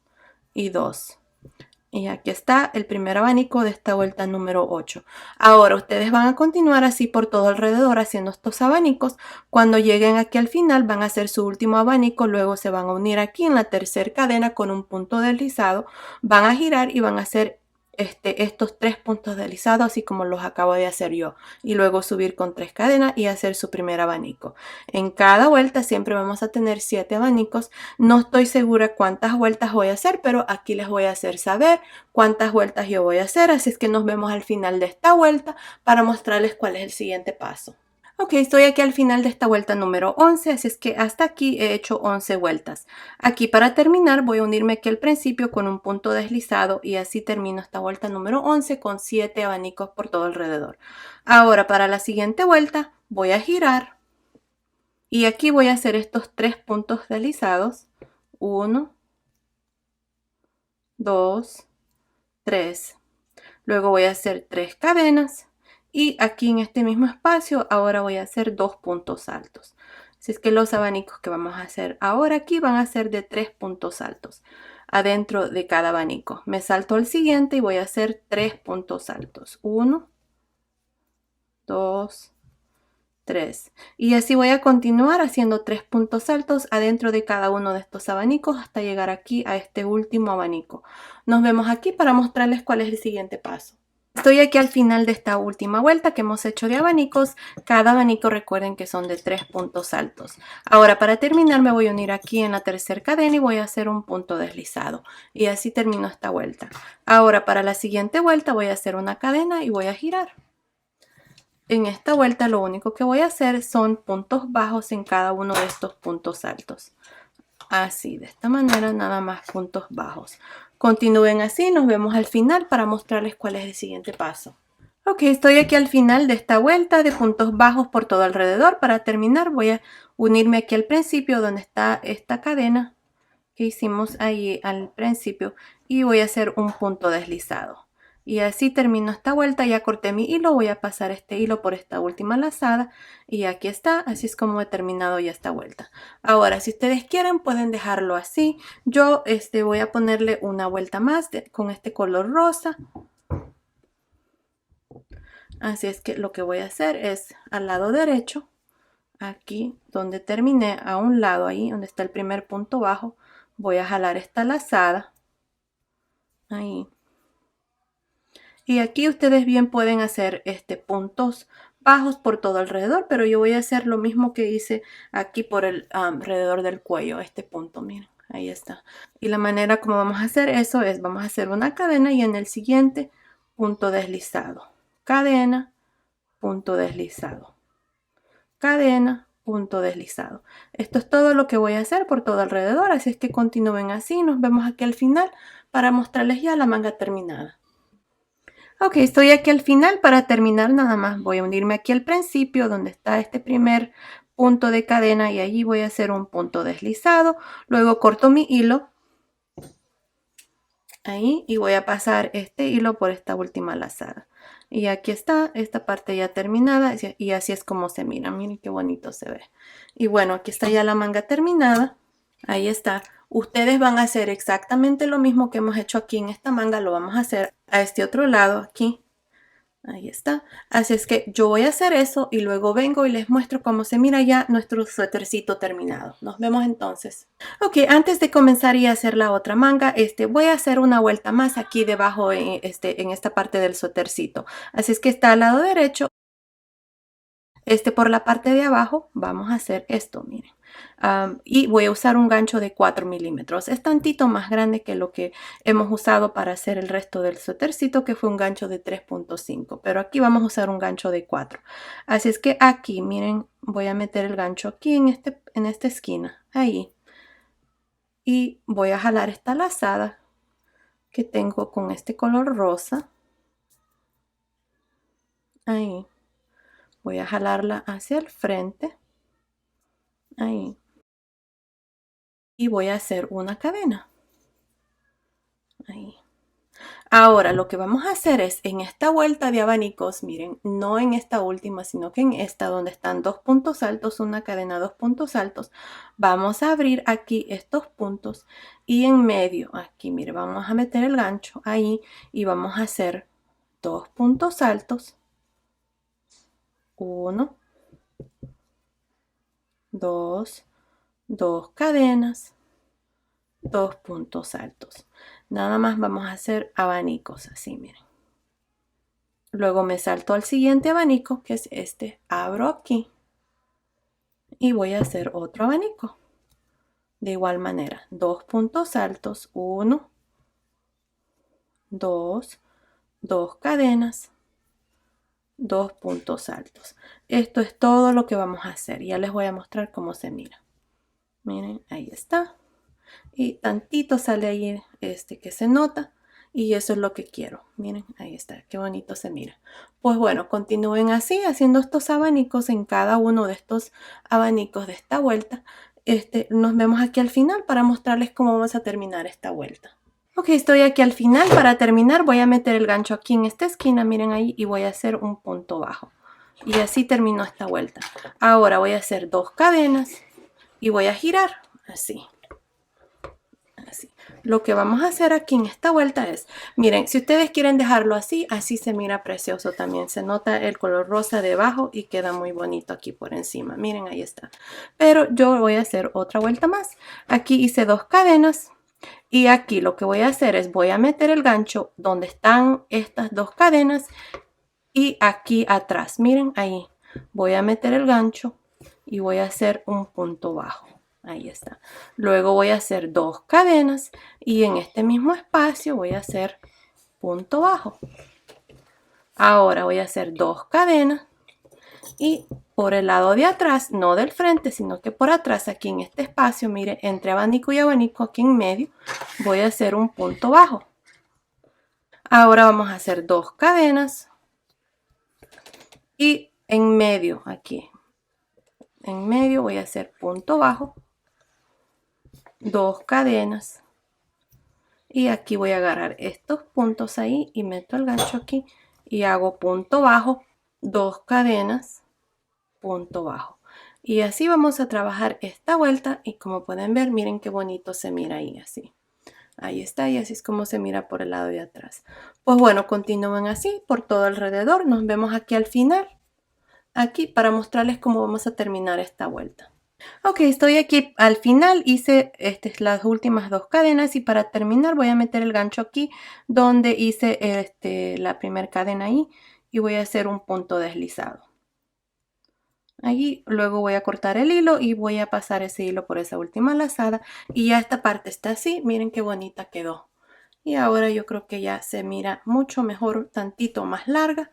y 2. Y aquí está el primer abanico de esta vuelta número 8. Ahora ustedes van a continuar así por todo alrededor haciendo estos abanicos. Cuando lleguen aquí al final van a hacer su último abanico, luego se van a unir aquí en la tercera cadena con un punto deslizado, van a girar y van a hacer estos 3 puntos deslizados así como los acabo de hacer yo y luego subir con 3 cadenas y hacer su primer abanico. En cada vuelta siempre vamos a tener 7 abanicos. No estoy segura cuántas vueltas voy a hacer, pero aquí les voy a hacer saber cuántas vueltas yo voy a hacer, así es que nos vemos al final de esta vuelta para mostrarles cuál es el siguiente paso. Ok, estoy aquí al final de esta vuelta número 11, así es que hasta aquí he hecho 11 vueltas. Aquí para terminar voy a unirme aquí al principio con un punto deslizado y así termino esta vuelta número 11 con 7 abanicos por todo alrededor. Ahora para la siguiente vuelta voy a girar y aquí voy a hacer estos 3 puntos deslizados. 1, 2, 3. Luego voy a hacer 3 cadenas. Y aquí en este mismo espacio ahora voy a hacer 2 puntos altos. Así es que los abanicos que vamos a hacer ahora aquí van a ser de 3 puntos altos adentro de cada abanico. Me salto al siguiente y voy a hacer 3 puntos altos. 1, 2, 3. Y así voy a continuar haciendo 3 puntos altos adentro de cada uno de estos abanicos hasta llegar aquí a este último abanico. Nos vemos aquí para mostrarles cuál es el siguiente paso. Estoy aquí al final de esta última vuelta que hemos hecho de abanicos. Cada abanico recuerden que son de 3 puntos altos. Ahora para terminar me voy a unir aquí en la tercera cadena y voy a hacer un punto deslizado. Y así termino esta vuelta. Ahora para la siguiente vuelta voy a hacer una cadena y voy a girar. En esta vuelta lo único que voy a hacer son puntos bajos en cada uno de estos puntos altos. Así, de esta manera nada más puntos bajos. Continúen así, nos vemos al final para mostrarles cuál es el siguiente paso. Ok, estoy aquí al final de esta vuelta de puntos bajos por todo alrededor. Para terminar voy a unirme aquí al principio donde está esta cadena que hicimos ahí al principio y voy a hacer un punto deslizado. Y así termino esta vuelta, ya corté mi hilo, voy a pasar este hilo por esta última lazada y aquí está, así es como he terminado ya esta vuelta. Ahora, si ustedes quieren pueden dejarlo así. Yo voy a ponerle una vuelta más con este color rosa. Así es que lo que voy a hacer es al lado derecho, aquí donde terminé, a un lado ahí donde está el primer punto bajo, voy a jalar esta lazada, ahí. Y aquí ustedes bien pueden hacer puntos bajos por todo alrededor, pero yo voy a hacer lo mismo que hice aquí por el alrededor del cuello, este punto, miren, ahí está. Y la manera como vamos a hacer eso es, vamos a hacer una cadena y en el siguiente punto deslizado, cadena, punto deslizado, cadena, punto deslizado. Esto es todo lo que voy a hacer por todo alrededor, así es que continúen así. Nos vemos aquí al final para mostrarles ya la manga terminada. Ok, estoy aquí al final. Para terminar nada más voy a unirme aquí al principio donde está este primer punto de cadena y allí voy a hacer un punto deslizado. Luego corto mi hilo ahí y voy a pasar este hilo por esta última lazada. Y aquí está esta parte ya terminada y así es como se mira. Miren qué bonito se ve. Y bueno, aquí está ya la manga terminada. Ahí está. Ustedes van a hacer exactamente lo mismo que hemos hecho aquí en esta manga. Lo vamos a hacer a este otro lado aquí. Ahí está. Así es que yo voy a hacer eso y luego vengo y les muestro cómo se mira ya nuestro suétercito terminado. Nos vemos entonces. Ok, antes de comenzar y hacer la otra manga, voy a hacer una vuelta más aquí debajo en esta parte del suétercito. Así es que está al lado derecho. Por la parte de abajo vamos a hacer esto, miren. Y voy a usar un gancho de 4 milímetros. Es tantito más grande que lo que hemos usado para hacer el resto del suétercito, que fue un gancho de 3.5. Pero aquí vamos a usar un gancho de 4. Así es que aquí, miren, voy a meter el gancho aquí en esta esquina. Ahí. Y voy a jalar esta lazada que tengo con este color rosa. Ahí. Voy a jalarla hacia el frente. Ahí. Y voy a hacer una cadena. Ahí. Ahora lo que vamos a hacer es en esta vuelta de abanicos, miren, no en esta última, sino que en esta donde están dos puntos altos, una cadena, dos puntos altos, vamos a abrir aquí estos puntos y en medio, aquí, miren, vamos a meter el gancho ahí y vamos a hacer dos puntos altos, uno, dos, dos cadenas, dos puntos altos. Nada más vamos a hacer abanicos así, miren. Luego me salto al siguiente abanico, que es este. Abro aquí y voy a hacer otro abanico. De igual manera, dos puntos altos, uno, dos, dos cadenas, dos puntos altos. Esto es todo lo que vamos a hacer. Ya les voy a mostrar cómo se mira. Miren, ahí está. Y tantito sale ahí que se nota. Y eso es lo que quiero. Miren, ahí está, qué bonito se mira. Pues bueno, continúen así, haciendo estos abanicos en cada uno de estos abanicos de esta vuelta. Nos vemos aquí al final para mostrarles cómo vamos a terminar esta vuelta. Ok, estoy aquí al final. Para terminar voy a meter el gancho aquí en esta esquina, miren ahí, y voy a hacer un punto bajo. Y así termino esta vuelta. Ahora voy a hacer dos cadenas y voy a girar así. Así. Lo que vamos a hacer aquí en esta vuelta es, miren, si ustedes quieren dejarlo así, así se mira precioso también. Se nota el color rosa debajo y queda muy bonito aquí por encima. Miren, ahí está. Pero yo voy a hacer otra vuelta más. Aquí hice dos cadenas y aquí lo que voy a hacer es, voy a meter el gancho donde están estas dos cadenas y aquí atrás. Miren, ahí. Voy a meter el gancho y voy a hacer un punto bajo. Ahí está. Luego voy a hacer dos cadenas y en este mismo espacio voy a hacer punto bajo. Ahora voy a hacer dos cadenas y por el lado de atrás, no del frente, sino que por atrás, aquí en este espacio, mire, entre abanico y abanico, aquí en medio, voy a hacer un punto bajo. Ahora vamos a hacer dos cadenas Y en medio, aquí, en medio voy a hacer punto bajo, 2 cadenas. Y aquí voy a agarrar estos puntos ahí y meto el gancho aquí y hago punto bajo, 2 cadenas, punto bajo. Y así vamos a trabajar esta vuelta y como pueden ver, miren qué bonito se mira ahí así. Ahí está, y así es como se mira por el lado de atrás. Pues bueno, continúen así por todo alrededor. Nos vemos aquí al final, aquí para mostrarles cómo vamos a terminar esta vuelta. Ok, estoy aquí al final, hice las últimas 2 cadenas y para terminar voy a meter el gancho aquí donde hice la primera cadena ahí y voy a hacer un punto deslizado. Allí luego voy a cortar el hilo y voy a pasar ese hilo por esa última lazada y ya esta parte está así, miren qué bonita quedó. Y ahora yo creo que ya se mira mucho mejor, tantito más larga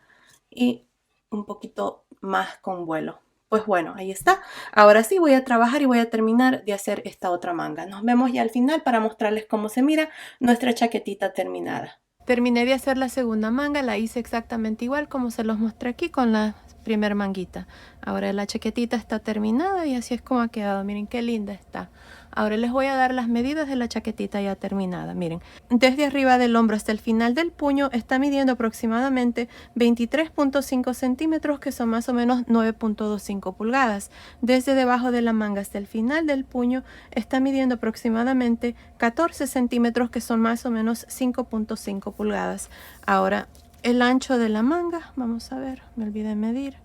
y un poquito más con vuelo. Pues bueno, ahí está. Ahora sí voy a trabajar y voy a terminar de hacer esta otra manga. Nos vemos ya al final para mostrarles cómo se mira nuestra chaquetita terminada. Terminé de hacer la segunda manga, la hice exactamente igual como se los mostré aquí con la primera manguita. Ahora la chaquetita está terminada y así es como ha quedado. Miren qué linda está. Ahora les voy a dar las medidas de la chaquetita ya terminada. Miren, desde arriba del hombro hasta el final del puño está midiendo aproximadamente 23.5 centímetros, que son más o menos 9.25 pulgadas. Desde debajo de la manga hasta el final del puño está midiendo aproximadamente 14 centímetros, que son más o menos 5.5 pulgadas. Ahora, el ancho de la manga, vamos a ver, me olvidé medir.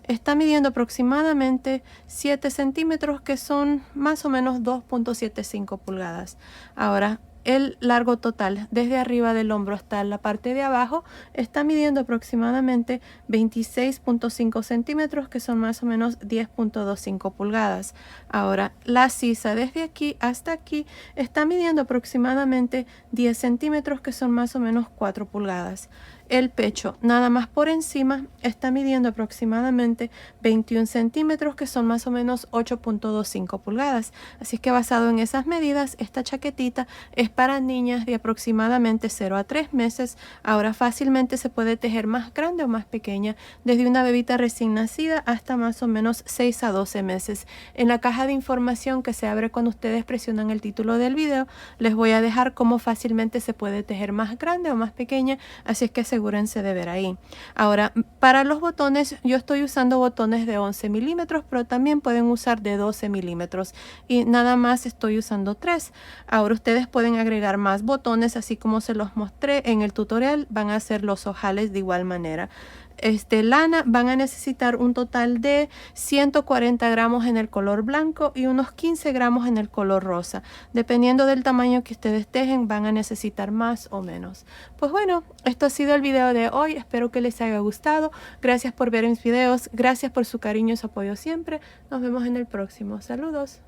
Está midiendo aproximadamente 7 centímetros, que son más o menos 2.75 pulgadas. Ahora, el largo total desde arriba del hombro hasta la parte de abajo está midiendo aproximadamente 26.5 centímetros, que son más o menos 10.25 pulgadas. Ahora, la sisa desde aquí hasta aquí está midiendo aproximadamente 10 centímetros, que son más o menos 4 pulgadas. El pecho, nada más por encima, está midiendo aproximadamente 21 centímetros, que son más o menos 8.25 pulgadas. Así que basado en esas medidas, esta chaquetita es para niñas de aproximadamente 0 a 3 meses. Ahora fácilmente se puede tejer más grande o más pequeña, desde una bebita recién nacida hasta más o menos 6 a 12 meses. En la caja de información que se abre cuando ustedes presionan el título del video, les voy a dejar cómo fácilmente se puede tejer más grande o más pequeña, así es que asegúrense de ver ahí. Ahora, para los botones, yo estoy usando botones de 11 milímetros, pero también pueden usar de 12 milímetros y nada más estoy usando 3. Ahora ustedes pueden agregar más botones, así como se los mostré en el tutorial, van a hacer los ojales de igual manera. Lana van a necesitar un total de 140 gramos en el color blanco y unos 15 gramos en el color rosa. Dependiendo del tamaño que ustedes tejen, van a necesitar más o menos. Pues bueno, esto ha sido el video de hoy. Espero que les haya gustado. Gracias por ver mis videos. Gracias por su cariño y su apoyo siempre. Nos vemos en el próximo. Saludos.